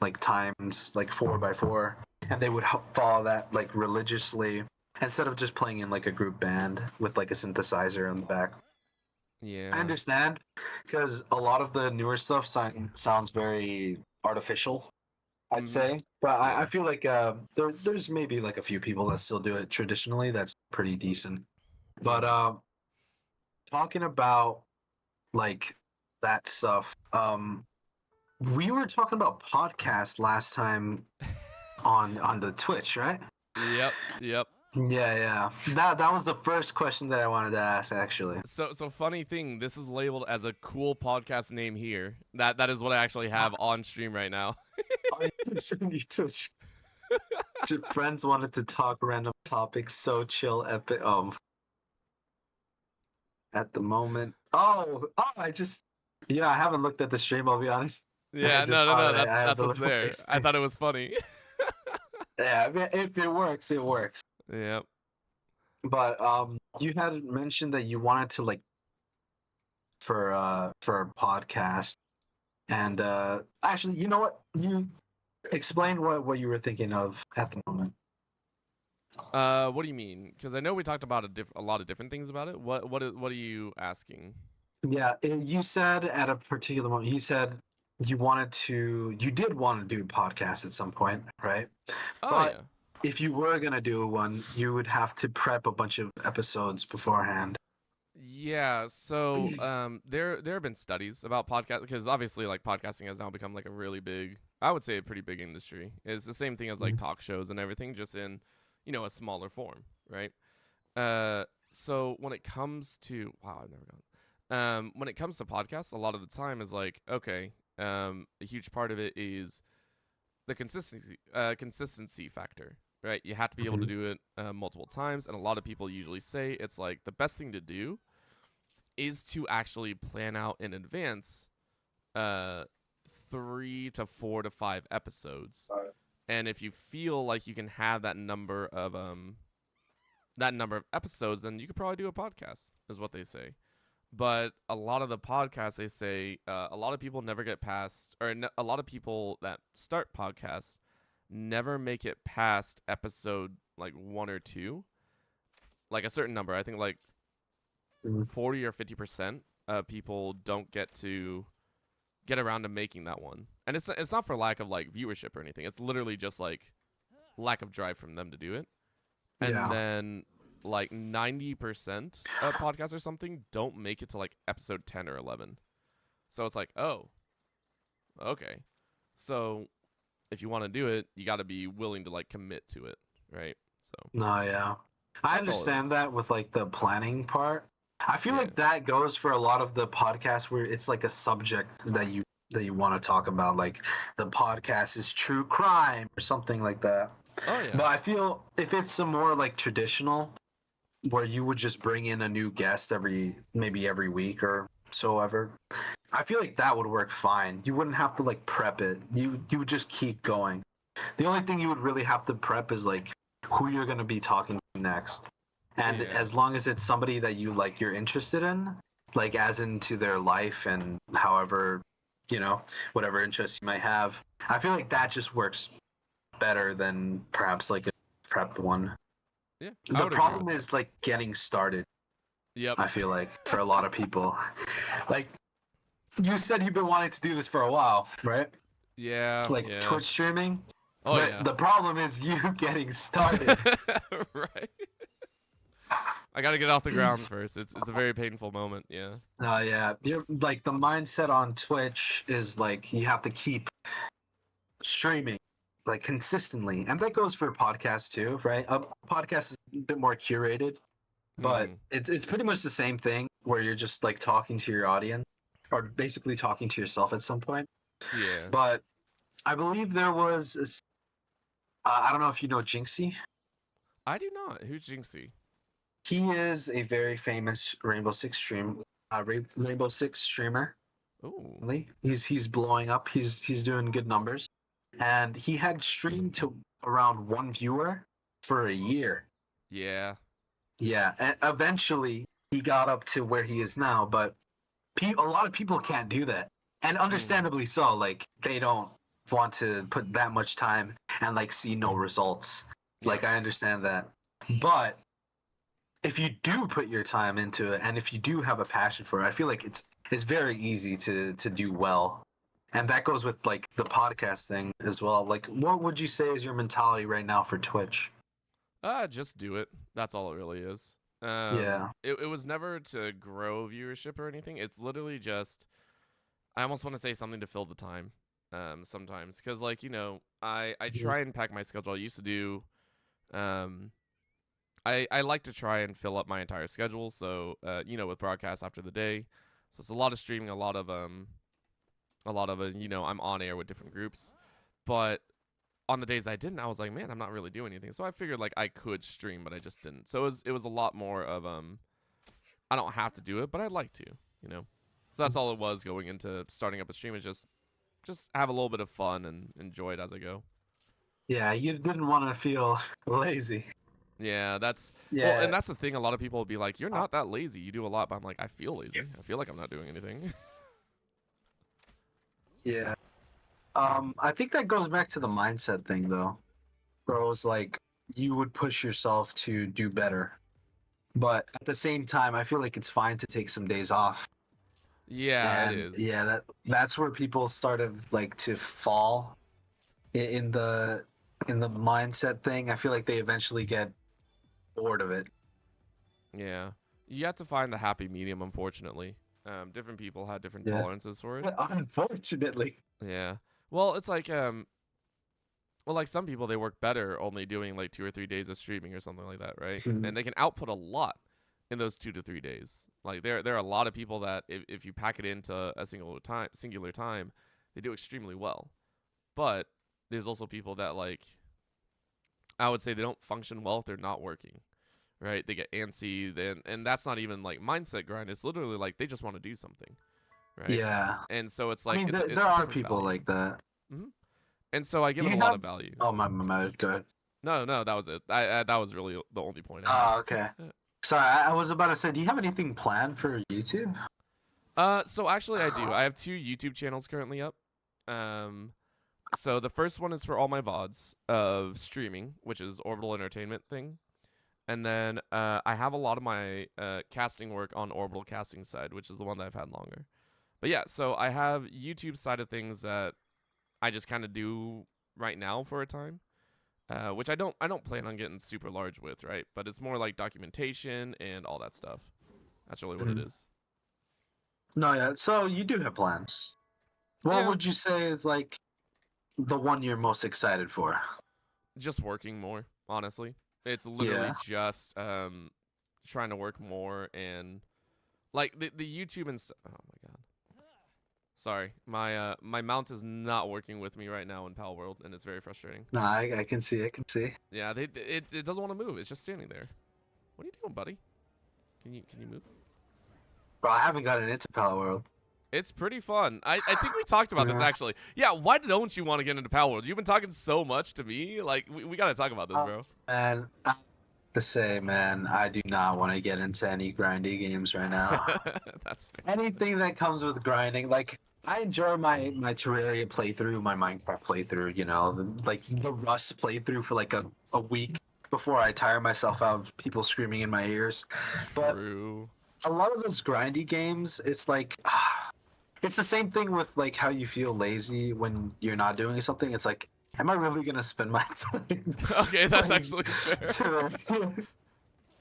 like times like 4x4, and they would follow that like religiously instead of just playing in like a group band with like a synthesizer in the back. I Yeah. understand because a lot of the newer stuff sounds very artificial, I'd Mm-hmm. say. But I Yeah. feel like there's maybe like a few people that still do it traditionally. That's pretty decent. But Mm-hmm. talking about like that stuff, we were talking about podcasts last time on the Twitch, right? Yep. Yep. Yeah, yeah. That was the first question that I wanted to ask, actually. So funny thing, this is labeled as a cool podcast name here. That is what I actually have on stream right now. I send you Twitch. Friends wanted to talk random topics, so chill, epic. At the moment. I just yeah, I haven't looked at the stream. I'll be honest. I Yeah, just no, no, saw no. that I have That's the what's little there. face I thing. thought it was funny. Yeah, I mean, if it works, it works. Yep. But you had mentioned that you wanted to like for a podcast, and actually, you know what? You explain what you were thinking of at the moment. What do you mean? Because I know we talked about a lot of different things about it. What are you asking? Yeah, you said at a particular moment, you said you did want to do a podcast at some point, right? Oh But yeah. if you were gonna do one, you would have to prep a bunch of episodes beforehand. Yeah, so there have been studies about podcast because obviously like podcasting has now become like a really big, I would say a pretty big industry. It's the same thing as like Mhm. talk shows and everything, just in a smaller form, right? So when it comes to wow, I've never gone. When it comes to podcasts, a lot of the time is like okay, a huge part of it is the consistency factor, right? You have to be able to Mhm. do it multiple times, and a lot of people usually say it's like the best thing to do is to actually plan out in advance uh 3 to 4 to 5 episodes. And if you feel like you can have that number of episodes, then you could probably do a podcast, is what they say. But a lot of the podcasts, they say a lot of people never get past, or a lot of people that start podcasts never make it past episode like 1 or 2, like a certain number. I think like Mhm. 40 or 50% of people don't get around to making that one. And it's not for lack of like viewership or anything. It's literally just like lack of drive from them to do it. And Yeah. then like 90% of podcasts or something don't make it to like episode 10 or 11. So it's like, oh, okay. So if you want to do it, you got to be willing to like commit to it, right? So No, yeah. I that's all it understand is. that with like the planning part. I feel Yeah. like that goes for a lot of the podcasts where it's like a subject that you want to talk about, like the podcast is true crime or something like that. Oh But yeah. I feel if it's some more like traditional where you would just bring in a new guest maybe every week or so ever, I feel like that would work fine. You wouldn't have to like prep it. You would just keep going. The only thing you would really have to prep is like who you're going to be talking to next. And Yeah. as long as it's somebody that you like you're interested in, like as into their life and however, whatever interests you might have, I feel like that just works better than perhaps like a prepped one. Yeah. I The would agree problem with that. is like getting started, Yep. I feel like, for a lot of people. Like you said you've been wanting to do this for a while, right? Yeah. Like Yeah. Twitch streaming. Oh But yeah. the problem is you getting started. Right. I got to get off the ground first. It's a very painful moment. Yeah. Yeah, you're like the mindset on Twitch is like you have to keep streaming like consistently, and that goes for podcasts too, right? A podcast is a bit more curated, but Mhm. it's pretty much the same thing where you're just like talking to your audience or basically talking to yourself at some point. Yeah. But I believe there was I don't know if you know Jinxie. I do not. Who's Jinxie? He is a very famous Rainbow Six streamer. Oh. Really. He's blowing up. He's doing good numbers, and he had streamed to around one viewer for a year. Yeah. Yeah, and eventually he got up to where he is now. But a lot of people can't do that, and Mm. understandably so. Like they don't want to put that much time and like see no results. Yep. Like I understand that, but if you do put your time into it and if you do have a passion for it, I feel like it's very easy to do well. And that goes with like the podcast thing as well. Like what would you say is your mentality right now for Twitch? Just do it. That's all it really is. Yeah. It was never to grow viewership or anything. It's literally just I almost want to say something to fill the time. Sometimes because like I Mhm. try and pack my schedule. I used to do um I like to try and fill up my entire schedule. So with broadcasts after the day, so it's a lot of streaming, a lot of I'm on air with different groups, but on the days I didn't, I was like, man, I'm not really doing anything. So I figured like I could stream, but I just didn't. So it was a lot more of I don't have to do it, but I'd like to, you know. So that's all it was going into starting up a stream is just have a little bit of fun and enjoy it as I go. Yeah, you didn't want to feel lazy. Yeah, well, and Yeah. that's the thing. A lot of people will be like, "You're not that lazy. You do a lot." But I'm like, I feel lazy. I feel like I'm not doing anything. Yeah. I think that goes back to the mindset thing though. Where it was like you would push yourself to do better. But at the same time, I feel like it's fine to take some days off. Yeah, it And is. yeah, that's where people started like to fall in the mindset thing. I feel like they eventually get bored of it. Yeah, you have to find the happy medium. Unfortunately, different people have different Yeah. tolerances for it. Unfortunately. Yeah. Well, it's like well, like some people they work better only doing like 2 or 3 days of streaming or something like that, right? And they can output a lot in those 2 to 3 days. Like there are a lot of people that if you pack it into a singular time, they do extremely well. But there's also people that like I would say they don't function well if they're not working, right? They get antsy, then, and that's not even like mindset grind. It's literally like they just want to do something, right? Yeah. And so it's I like mean, there it's a are different people value. like that. hmm And so I give Do it a you lot of have? value. Oh my, good. No, no, that was it. I that was really the only point I had. Oh, okay. Sorry, I was about to say, do you have anything planned for YouTube? So actually I do. I have 2 YouTube channels currently up. Um, so the first one is for all my VODs of streaming, which is Orbital Entertainment thing. And then I have a lot of my casting work on Orbital Casting side, which is the one that I've had longer. But yeah, so I have YouTube side of things that I just kind of do right now for a time, which I don't plan on getting super large with, right? But it's more like documentation and all that stuff. That's really what it Mhm. is. No, yeah. So you do have plans. What Yeah, would you say is like the one you're most excited for? just working more, honestly. It's literally Yeah. just trying to work more and like the YouTube and oh my god. Sorry. My mount is not working with me right now in Pal World and it's very frustrating. No, I can see. I can see. Yeah, it doesn't want to move. It's just standing there. What are you doing, buddy? Can you move? Bro, I haven't gotten into Power World. It's pretty fun. I think we talked about this Yeah. actually. Yeah, why don't you want to get into Pal World? You've been talking so much to me. Like we got to talk about this, bro. And I have to say, man, I do not want to get into any grindy games right now. That's fair. Anything that comes with grinding, like I enjoy my Terraria playthrough, my Minecraft playthrough, like the Rust playthrough for like a week before I tire myself out of people screaming in my ears. But True. a lot of those grindy games, it's like it's the same thing with like how you feel lazy when you're not doing something. It's like, am I really gonna spend my time Okay, that's playing actually fair. Terraria?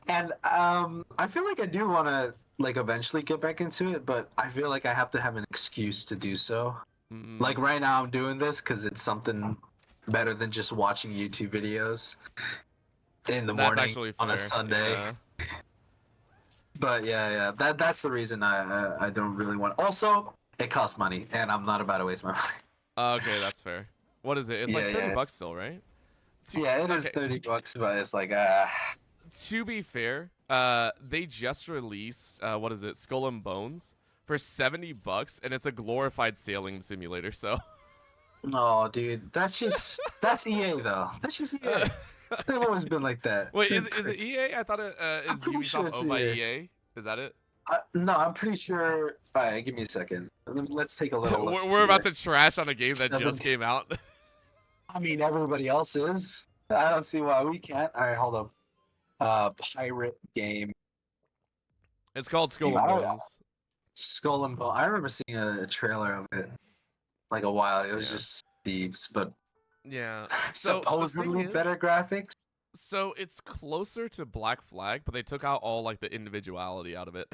And I feel like I do want to like eventually get back into it, but I feel like I have to have an excuse to do so. Like Mm, right now, I'm doing this because it's something better than just watching YouTube videos in the that's morning actually on a fair. Sunday. Yeah. But yeah, that's the reason I don't really want. Also, it costs money, and I'm not about to waste my money. Okay, that's fair. What is it? It's Yeah, like 30 yeah, bucks still, right? yeah. It is Okay, $30, but it's like to be fair, they just released what is it, Skull and Bones for 70 bucks, and it's a glorified sailing simulator. So, no, dude, that's EA though. That's just uh, EA. They've always been like that. wait, They're is it pricks. EA? I thought it I'm is pretty sure Ubisoft it's owned by EA. EA. Is that it? No, I'm pretty sure. All right, give me a second. Let's take a little look we're about here. to trash on a game that just 70. came out. I mean, everybody else is. I don't see why we can't. All right, hold up. Pirate game. It's called Skull Damn, and Bones. Skull and Bone. I remember seeing a trailer of it like a while. It was Yeah, just thieves, but yeah. So the thing supposedly is, better graphics. so it's closer to Black Flag, but they took out all like the individuality out of it.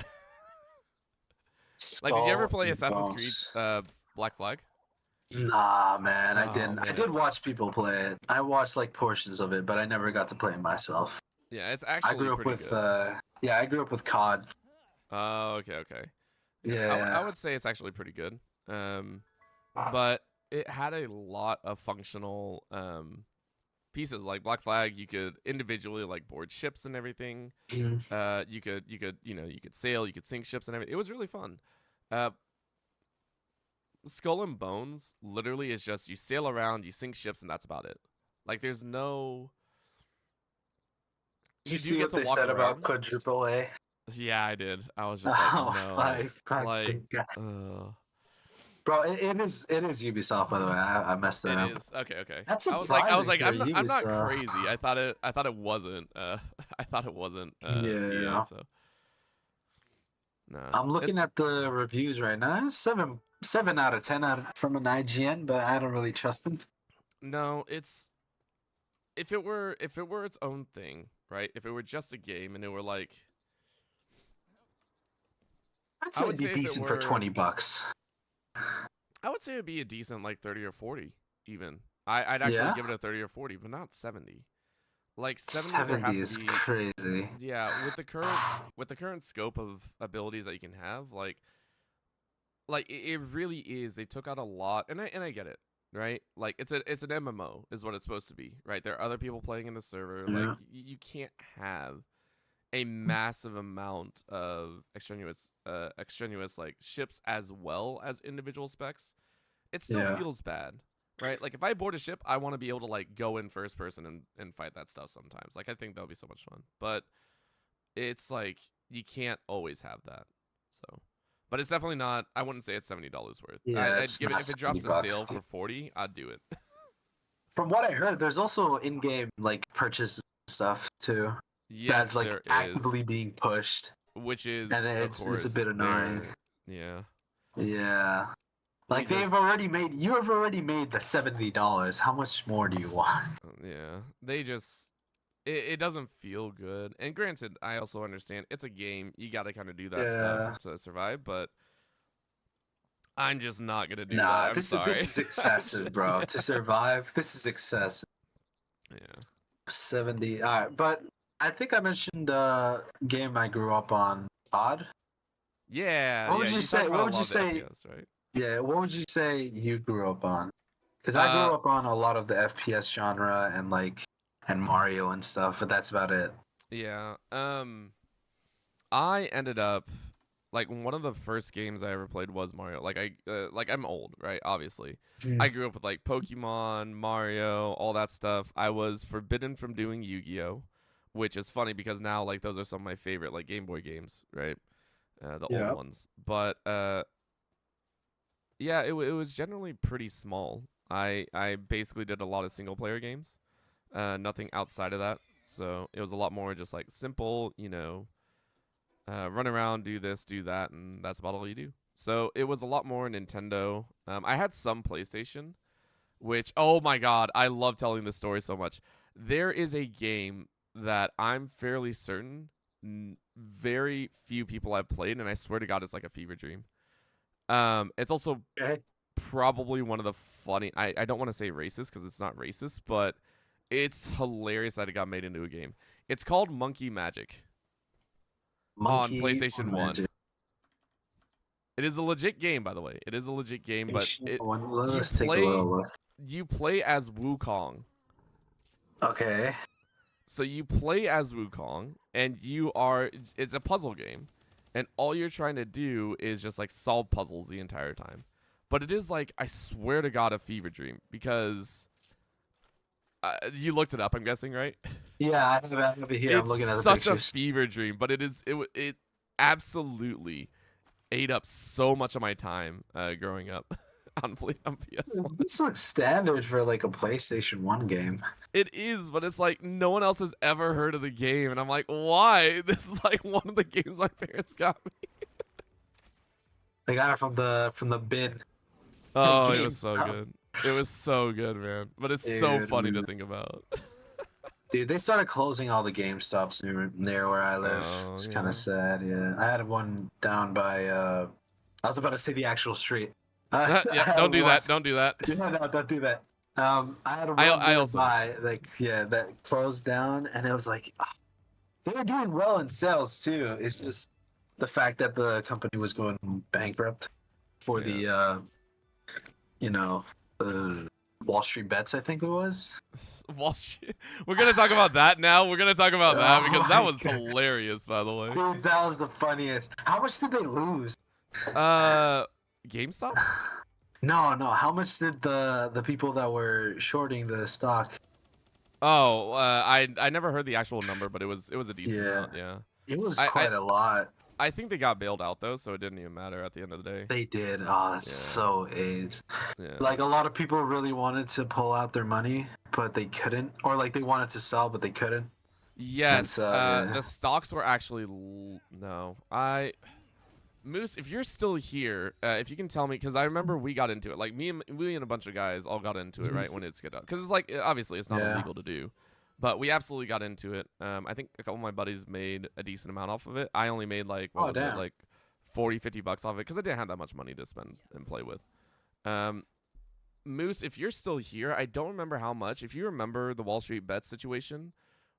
Like, did you ever Skull play and Assassin's Creed Bones. Black Flag? Nah, man, I Oh didn't. I did man, watch people play it. I watched like portions of it, but I never got to play it myself. yeah, it's I actually grew up pretty with good. yeah, I grew up with COD. Oh, okay, okay. Yeah, I Yeah. would say it's actually pretty good. Um, but it had a lot of functional pieces. Like Black Flag, you could individually like board ships and everything. Mhm. You could sail, you could sink ships and everything. It was really fun. Uh, Skull and Bones literally is just you sail around, you sink ships, and that's about it. Like there's no. Did you You do see get what to they walk said about around. quadruple A? Yeah, I did. I was just like, Oh no, my like, fucking god, uh, bro! It is Ubisoft, by the way. I messed that it up. is okay. Okay. That's I was like, surprising for I'm not Ubisoft. crazy. I thought it wasn't. I thought it wasn't. EA. Yeah, So nah. I'm looking at the reviews right now. It's seven out of 10 from an IGN, but I don't really trust them. No, it's if it were its own thing, right? If it were just a game and it were like, I'd I say would it'd be say if it decent for were, $20. I would say it'd be a decent like 30 or 40 even. I'd actually Yeah, give it a 30 or 40, but not 70. Like 70, there 70 has to is be. crazy. Yeah, with the current scope of abilities that you can have, like it really is. They took out a lot, and I get it. right? Like it's an MMO is what it's supposed to be, right? There are other people playing in the server. Like Yeah. you can't have a massive amount of extraneous like ships as well as individual specs. It still Yeah. feels bad, right? Like if I board a ship, I want to be able to like go in first person and fight that stuff sometimes. Like I think that would be so much fun. But it's like you can't always have that. So but it's definitely not. I wouldn't say it's $70 worth. Yeah, I'd it's give it not if it 70 drops to bucks. sale for 40. I'd do it. From what I heard, there's also in-game like purchase stuff too. That's Yes, like there is, actively being pushed, which and is then of it's a course bit annoying. there. Yeah, Yeah. we Like just you have already made the $70. How much more do you want? yeah they just it doesn't feel good. And granted, I also understand it's a game. You got to kind of do that stuff Yeah. to survive. But I'm just not gonna do that. Nah, I'm this sorry. is excessive, bro. Yeah. To survive, this is excessive. Yeah. 70. All right, but I think I mentioned game I grew up on, Pod. Yeah, What yeah. would you You talk say? about What a would lot you of the say? FPS, right? Yeah, what would you say you grew up on? Because I Uh, grew up on a lot of the FPS genre and Mario and stuff, but that's about it. yeah. I ended up like one of the first games I ever played was Mario. Like I'm old, right? Obviously, I Mm. grew up with like Pokemon, Mario, all that stuff. I was forbidden from doing Yu-Gi-Oh, which is funny because now like those are some of my favorite like Game Boy games, right? The old Yeah. ones. But yeah, it was generally pretty small. I basically did a lot of single player games. Nothing outside of that. So it was a lot more just like simple, run around, do this, do that, and that's about all you do. So it was a lot more Nintendo. I had some PlayStation, which, oh my god, I love telling this story so much. There is a game that I'm fairly certain very few people have played, and I swear to God, it's like a fever dream. It's also Okay. probably one of the funny. I don't want to say racist because it's not racist, but it's hilarious that it got made into a game. It's called Monkey Magic on Monkey or PlayStation 1. Magic. It is a legit game, by the way. It is a legit game, but you Let's take a little play look. you play as Wukong. Okay. So you play as Wukong, and it's a puzzle game, and all you're trying to do is just like solve puzzles the entire time. But it is like, I swear to God, a fever dream because you looked it up. I'm guessing, right? Yeah, I have it here. I'm It's looking at the such a pictures. fever dream, but it absolutely ate up so much of my time growing up on PS1. This looks standard for like a PlayStation 1 game. It is, but it's like no one else has ever heard of the game, and I'm like, why? This is like one of the games my parents got me. They got it from the bin. Oh, it was Game. so good. It was so good, man. But it's so Dude, funny to think about. dude, they started closing all the Game Stops near where I live. Oh It's kind yeah. of sad. Yeah, I had one down by. I was about to say the actual street. I Yep. had Don't do one. that. Don't do that. Yeah, no, don't do that. I had one I also don't. nearby, like yeah, that closed down, and it was like they were doing well in sales too. It's just the fact that the company was going bankrupt for Yeah. the you know, Wall Street Bets, I think it was. Wall Street. We're gonna talk about that now. We're gonna talk about that Oh because that my was God. hilarious, by the way. Dude, that was the funniest. How much did they lose? Uh, GameStop. No, no. How much did the people that were shorting the stock? Oh, I never heard the actual number, but it was a decent Yeah, amount. Yeah. it was I, I quite a lot. I think they got bailed out though, so it didn't even matter at the end of the day. They did. Oh, that's Yeah. so AIDS. Yeah. Like a lot of people really wanted to pull out their money, but they couldn't, or like they wanted to sell, but they couldn't. Yes. Yeah. The stocks were actually no. Moose, if you're still here, if you can tell me, because I remember we got into it. Like we and a bunch of guys all got into it right when it's get up, because it's like obviously it's not Yeah. illegal to do, but we absolutely got into it. I think a couple of my buddies made a decent amount off of it. I only made like what Oh, was it, damn. like 40-50 bucks off it because I didn't have that much money to spend and play with. Moose, if you're still here, I don't remember how much. If you remember the Wall Street Bet situation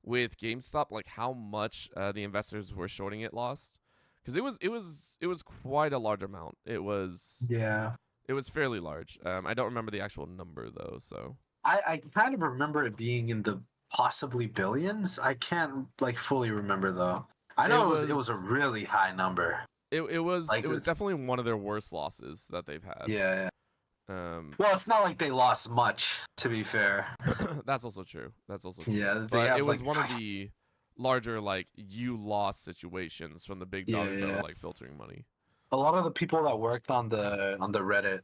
with GameStop, like how much the investors were shorting it lost, because it was quite a large amount. Yeah. It was fairly large. I don't remember the actual number though. So I kind of remember it being in the possibly billions. I can't like fully remember though. I it know it was a was really high number. it Like was it's definitely one of their worst losses that they've had. yeah, yeah. Um, Well, it's not like they lost much, to be fair. that's also true. That's also true. Yeah, they But it have was like one of the larger like you lost situations from the big yeah, dogs that were yeah. like filtering money. A lot of the people that worked on the Reddit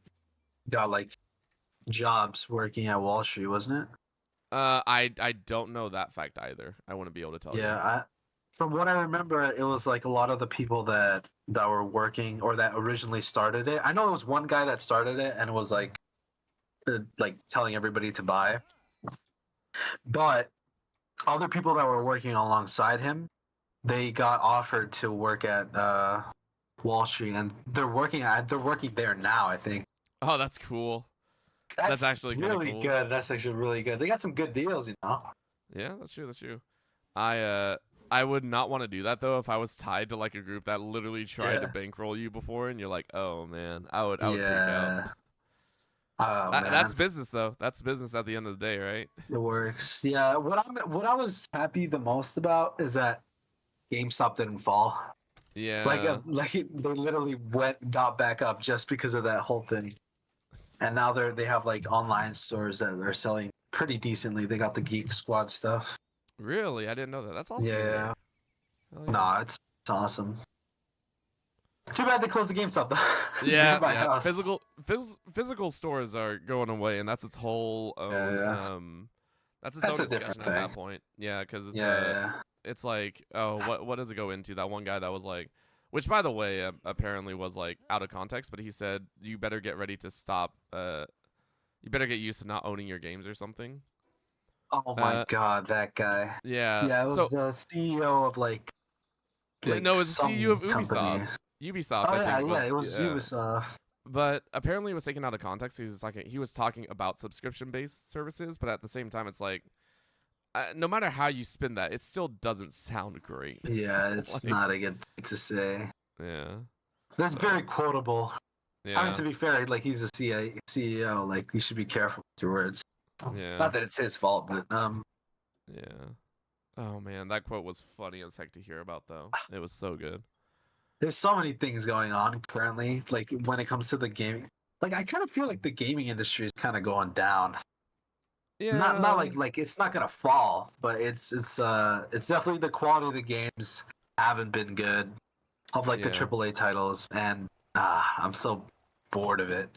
got like jobs working at Wall Street, wasn't it? I don't know that fact either. I wouldn't be able to tell you. Yeah, from what I remember, it was like a lot of the people that were working or that originally started it. I know it was one guy that started it and was like telling everybody to buy, but other people that were working alongside him, they got offered to work at Wall Street, and they're working there now. I think Oh, that's cool. That's that's actually kind of really cool. good. That's actually really good. They got some good deals, you know. Yeah, that's true. That's true. I would not want to do that though if I was tied to like a group that literally tried to Yeah, bankroll you before, and you're like, oh man, I would freak out. yeah. Oh That's man, business though. That's business at the end of the day, right? it works. Yeah, what I was happy the most about is that GameStop didn't fall. Yeah. Like they literally got back up just because of that whole thing. And now they have like online stores that are selling pretty decently. They got the Geek Squad stuff. Really, I didn't know that. That's awesome to Yeah, hear. Hell yeah. nah, it's awesome. Too bad they closed the GameStop though. Near Yeah, my yeah. house. Physical stores are going away, and that's its whole Yeah, own yeah. that's its That's own a different discussion at that thing. point. Yeah, because Yeah, it's like, oh, what does it go into? That one guy that was like, which by the way, apparently was like out of context, but he said you better get ready to stop. You better get used to not owning your games or something. oh my Uh, God, that guy. yeah. Yeah, it was So the CEO of like no, it was the CEO of some company. Ubisoft. Ubisoft, Oh I yeah, think yeah, was it was Ubisoft. but apparently it was taken out of context. He was talking about subscription based services, but at the same time, it's like no matter how you spin that, it still doesn't sound great. Yeah, it's Like, not a good thing to say. yeah. That's So very quotable. I mean, yeah, to be fair, like he's a CEO, like you should be careful with your words. yeah, Not that it's his fault, but yeah. Oh man, that quote was funny as heck to hear about though. It was so good. there's so many things going on currently. Like when it comes to the gaming, like I kind of feel like the gaming industry is kind of going down. Not Yeah, like it's not gonna fall, but it's definitely the quality of the games haven't been good of like the yeah. AAA titles, and I'm so bored of it.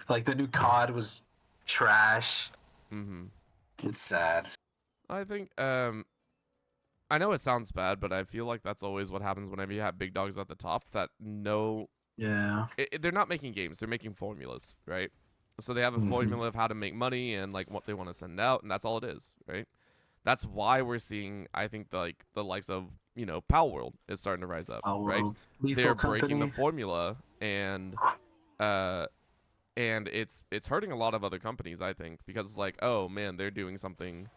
Like the new COD was trash. Mhm. It's sad. I think I know it sounds bad, but I feel like that's always what happens whenever you have big dogs at the top that know Yeah. they're not making games, they're making formulas, right? So they have a Hmm. formula of how to make money and like what they want to send out, and that's all it is, right? That's why we're seeing, I think, the likes of Pal World is starting to rise up, Our right? World, Lethal They're breaking the Company. formula, uh, and it's hurting a lot of other companies, I think, because it's like, oh man, they're doing something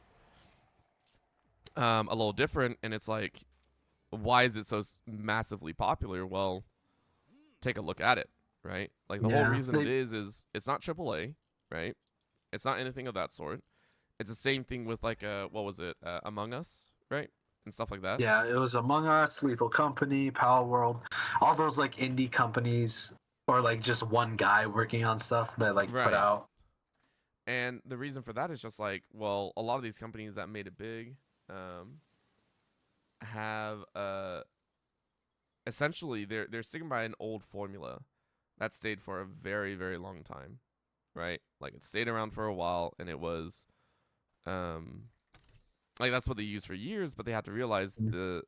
a little different, and it's like, why is it so massively popular? Well, take a look at it, right? Like the whole Yeah. reason it is it's not AAA, right? It's not anything of that sort. It's the same thing with like what was it, Among Us, right, and stuff like that. Yeah, it was Among Us, Lethal Company, Power World, all those like indie companies or like just one guy working on stuff that like put Right. out. And the reason for that is just like, well, a lot of these companies that made it big, have essentially they're sticking by an old formula that stayed for a very very long time, right? Like it stayed around for a while, and it was um like that's what they used for years, but they had to realize the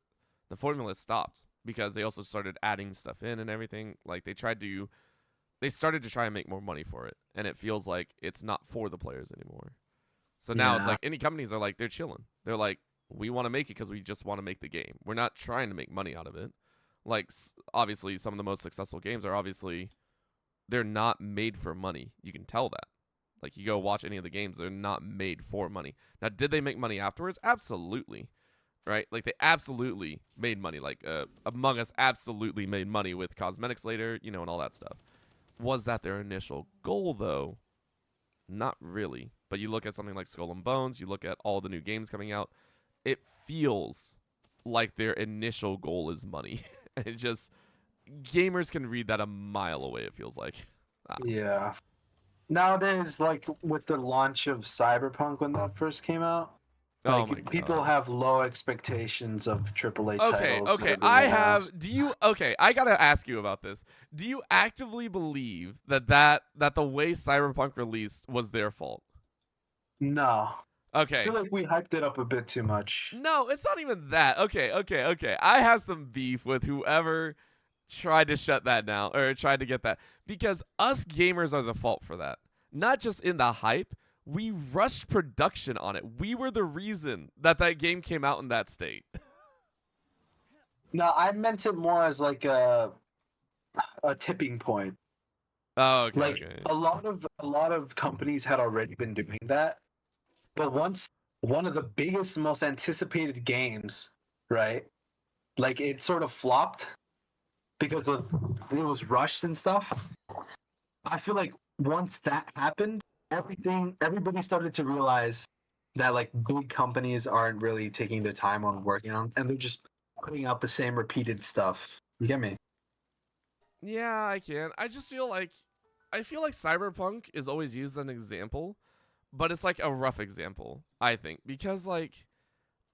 formula stopped because they also started adding stuff in and everything. Like they started to try and make more money for it, and it feels like it's not for the players anymore. So now it's Yeah. like any companies are like they're chilling. They're like, we want to make it because we just want to make the game. We're not trying to make money out of it. Like obviously, some of the most successful games are obviously they're not made for money. You can tell that. Like you go watch any of the games, they're not made for money. Now, did they make money afterwards? Absolutely, right? Like they absolutely made money. Like Among Us absolutely made money with cosmetics later, and all that stuff. Was that their initial goal though? Not really. But you look at something like Skull and Bones, you look at all the new games coming out, it feels like their initial goal is money. It just gamers can read that a mile away, it feels like. Ah. Yeah. Nowadays, like with the launch of Cyberpunk when that first came out, Oh my like people god. have low expectations of AAA Okay, titles that okay. are being announced. I gotta ask you about this. Do you actively believe that the way Cyberpunk released was their fault? No. I feel Okay. like we hyped it up a bit too much. No, it's not even that. Okay. I have some beef with whoever tried to shut that down or tried to get that because us gamers are the fault for that. Not just in the hype, we rushed production on it. We were the reason that that game came out in that state. No, I meant it more as like a tipping point. Oh, okay, Like okay. a lot of companies had already been doing that, but once one of the biggest, most anticipated games, right? Like it sort of flopped because of it was rushed and stuff. I feel like once that happened, everybody started to realize that like big companies aren't really taking their time on working on, and they're just putting out the same repeated stuff. You get me? Yeah, I can. I feel like Cyberpunk is always used as an example, but it's like a rough example, I think, because like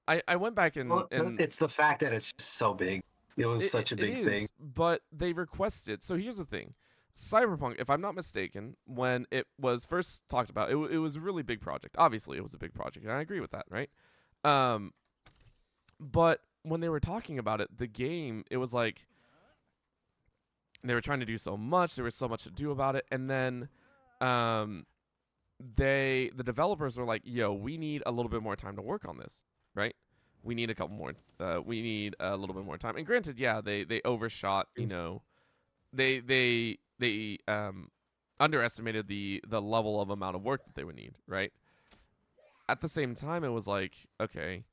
I went back Well, and it's the fact that it's just so big. It was such a it big thing. is, but they requested. So here's the thing. Cyberpunk, if I'm not mistaken, when it was first talked about, it was a really big project. Obviously, it was a big project, and I agree with that, right? Um, but when they were talking about it, the game, it was like they were trying to do so much. There was so much to do about it, and then, um, the developers were like, "Yo, we need a little bit more time to work on this, right? We need a couple more. We need a little bit more time." And granted, yeah, they overshot. You know, they underestimated the level of amount of work that they would need, right? At the same time, it was like, okay,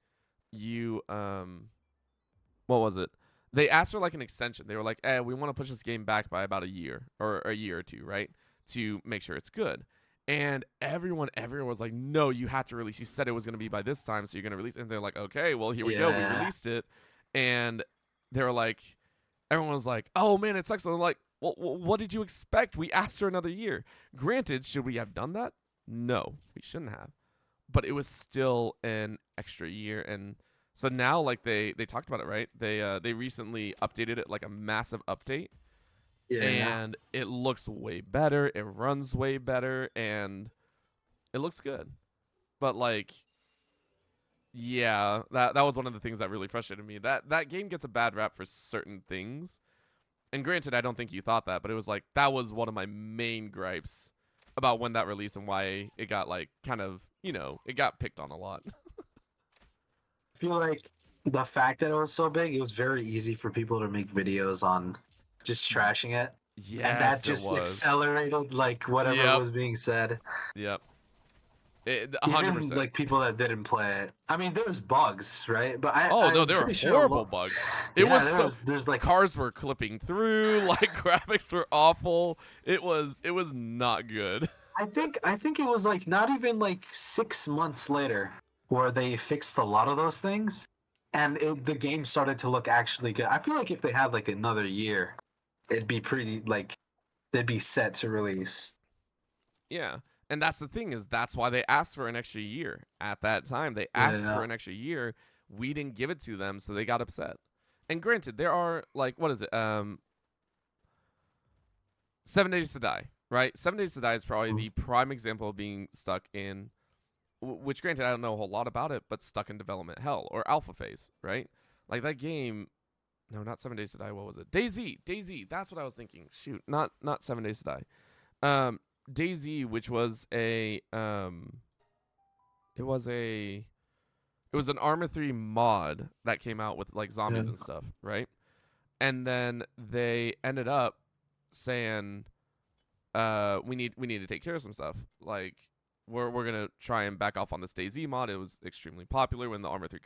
you what was it? They asked for like an extension. They were like, we want to push this game back by about a year or a year or two, right? To make sure it's good. And everyone was like, no, you had to release. You said it was going to be by this time, so you're going to release it. And they're like, okay, well, here we go. We Yeah. released it. And they were like, everyone was like, oh man, it sucks. And I'm like, well, what did you expect? We asked for another year. Granted, should we have done that? No, we shouldn't have. But it was still an extra year. And so now, like they talked about it, right? They recently updated it, like a massive update, Yeah. and it looks way better. It runs way better, and it looks good. But like, yeah, that was one of the things that really frustrated me. That game gets a bad rap for certain things. And granted, I don't think you thought that, but it was like that was one of my main gripes about when that released and why it got like kind of, it got picked on a lot. I feel like the fact that it was so big, it was very easy for people to make videos on just trashing it. And that Yes, it just was. accelerated like whatever Yep. was being said. Yep. Even 100%. like people that didn't play it. I mean, there's bugs, right? But I, Oh no, I'm there were pretty sure horrible bugs. It yeah, was so there's like cars were clipping through, like graphics were awful. It was not good. I think it was like not even like 6 months later where they fixed a lot of those things, and the game started to look actually good. I feel like if they had like another year, it'd be pretty like they'd be set to release. Yeah. And that's the thing is that's why they asked for an extra year. At that time, they asked for Yeah, an extra year. We didn't give it to them, so they got upset. And granted, there are like what is it? 7 Days to Die, right? 7 Days to Die is probably Mhm. the prime example of being stuck in which granted I don't know a whole lot about it, but stuck in development hell or alpha phase, right? Like that game. No, not 7 Days to Die. What was it? DayZ. That's what I was thinking. Shoot, not 7 Days to Die. DayZ, which was it was a, it was an Arma 3 mod that came out with like zombies Yeah. and stuff, right? And then they ended up saying, we need to take care of some stuff. Like we're gonna try and back off on this DayZ mod. It was extremely popular in the Arma 3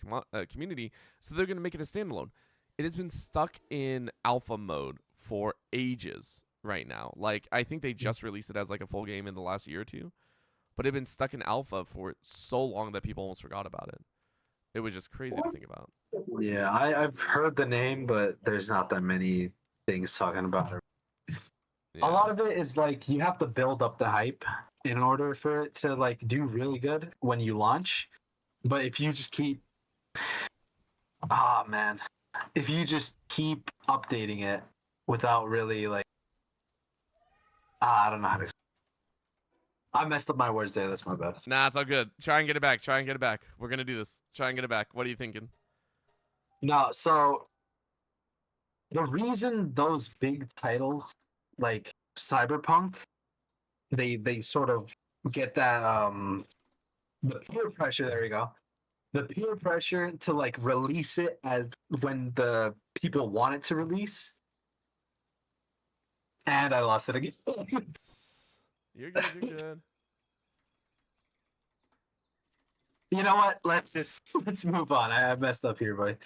community, so they're gonna make it a standalone. It has been stuck in alpha mode for ages, right now. Like, I think they just released it as like a full game in the last year or two, but it'd been stuck in alpha for so long that people almost forgot about it. It was just crazy to think about. Yeah, I've heard the name, but there's not that many things talking about it. Yeah. A lot of it is like you have to build up the hype in order for it to like do really good when you launch. But if you just keep, man, if you just keep updating it without really like, I don't know how to. I messed up my words there. That's my bad. Nah, it's all good. Try and get it back. Try and get it back. We're gonna do this. Try and get it back. What are you thinking? No, so the reason those big titles like Cyberpunk, they sort of get that the peer pressure. There we go. The peer pressure to like release it as when the people want it to release. And I lost it again. You're good. You're good. You know what? Let's move on. I messed up here, boy.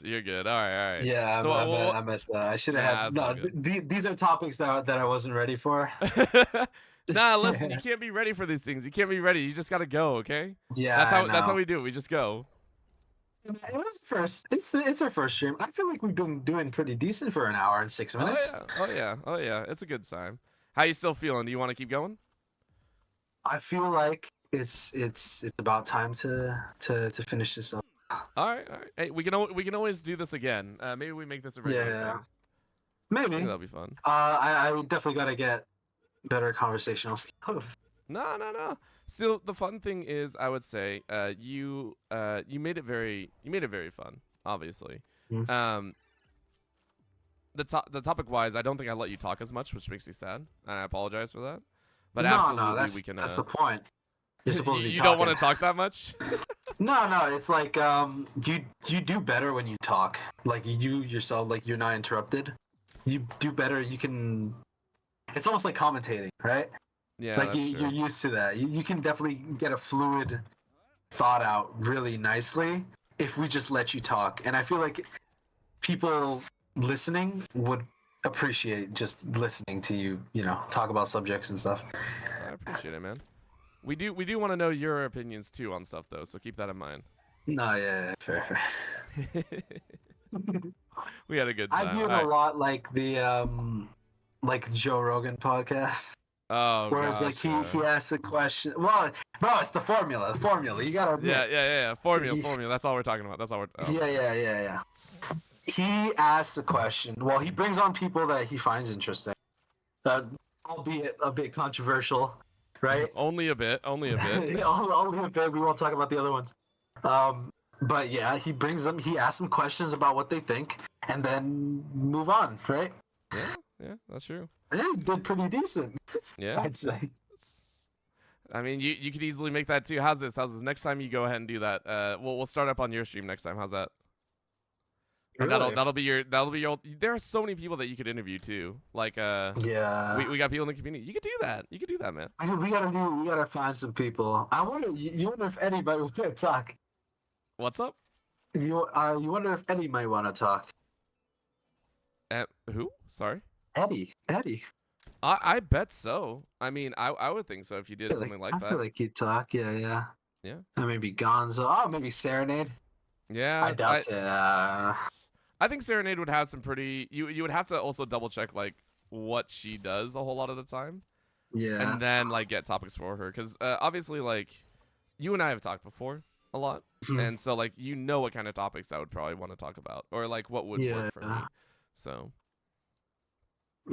You're good. All right. All right. Yeah, So I messed up. I should have nah, had no. These are topics that I wasn't ready for. Nah, listen. You can't be ready for these things. You can't be ready. You just gotta go. Okay. Yeah, That's how we do it. We just go. It was first. It's our first stream. I feel like we've been doing pretty decent for an hour and 6 minutes. Oh yeah. It's a good time. How you still feeling? Do you want to keep going? I feel like it's about time to finish this up. All right. Hey, we can always do this again. Maybe we make this a regular Yeah, thing. I maybe. think that'll be fun. I definitely gotta get better conversational skills. No. Still, the fun thing is, I would say, you made it very fun. Obviously, Mm. the topic wise, I don't think I let you talk as much, which makes me sad, and I apologize for that. But No, absolutely, we can. that's the point. You're supposed to be. You don't want to talk that much. No. It's like you do better when you talk. Like you yourself, like you're not interrupted. You do better. You can. It's almost like commentating, right? Yeah, like that's you're true. used to that. You can definitely get a fluid thought out really nicely if we just let you talk. And I feel like people listening would appreciate just listening to you, talk about subjects and stuff. I appreciate it, man. We do want to know your opinions too on stuff though, so keep that in mind. No, yeah, fair. We had a good time. I view it a lot like the like Joe Rogan podcast. Oh, whereas gosh, like he asks a question. Well, bro, it's the formula. The formula. You gotta admit. Yeah. Formula. That's all we're talking about. That's all we're. Oh. Yeah. He asks a question. Well, he brings on people that he finds interesting, albeit a bit controversial, right? Only a bit. Only a bit. We won't talk about the other ones. But yeah, he brings them. He asks them questions about what they think, and then move on, right? Yeah, that's true. Yeah, he did pretty decent. Yeah, I'd say. I mean, you could easily make that too. How's this? Next time you go ahead and do that, we'll start up on your stream next time. How's that? And Really? that'll be your. There are so many people that you could interview too. Like yeah, we got people in the community. You could do that. You could do that, man. We gotta find some people. I wonder. You wonder if anybody would want to talk. What's up? You wonder if Eddie might want to talk. Who? Sorry. Eddie. I bet so. I mean, I would think so if you did something like that. I feel like he'd talk. Yeah. Yeah. And maybe Gonzo. Oh, maybe Serenade. Yeah. I doubt it. I think Serenade would have some pretty. You would have to also double check like what she does a whole lot of the time. Yeah. And then like get topics for her because obviously like you and I have talked before a lot, and so like what kind of topics I would probably want to talk about or like what would work for me. So.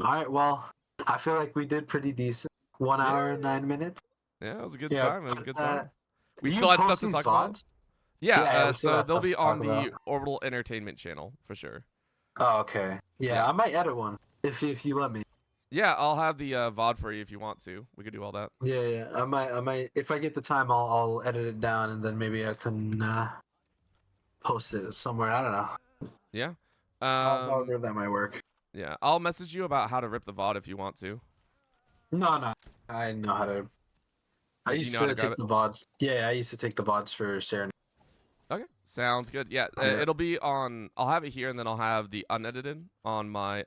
All right. Well, I feel like we did pretty decent. 1 hour and 9 minutes. Yeah, it was a good time. It was a good time. We do you still had post stuff to these talk VODs? about. Yeah, we still so have they'll stuff be to talk on the about. Orbital Entertainment channel for sure. Oh, okay. Yeah, I might edit one if you let me. Yeah, I'll have the VOD for you if you want to. We could do all that. Yeah. I might. If I get the time, I'll edit it down and then maybe I can post it somewhere. I don't know. Yeah. However that might work. Yeah, I'll message you about how to rip the VOD if you want to. No. I know how to. I used to take the VODs. Yeah, I used to take the VODs for Serenade. Okay, sounds good. Yeah, it'll be on. I'll have it here, and then I'll have the unedited on my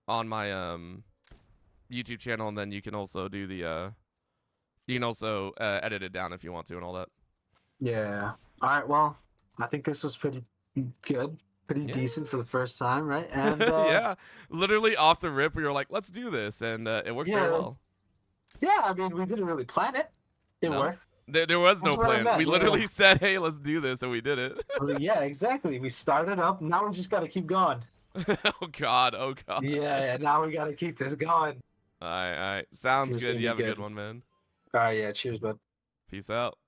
on my YouTube channel, and then you can also do the you can also edit it down if you want to and all that. Yeah. All right. Well, I think this was pretty good, pretty Yeah. decent for the first time, right? And Yeah, literally off the rip, we were like, let's do this, and it worked very yeah, well. yeah. I mean, we didn't really plan it. It No, worked. there was That's no what I plan. We meant. literally Yeah. said, hey, let's do this, and we did it. Well, yeah. Exactly. We started up. Now we just got to keep going. Oh God, oh God. Yeah. Now we got to keep this going. All right, sounds It's good. gonna You be have a good good. one, man. All right. Yeah. Cheers, bud. Peace out.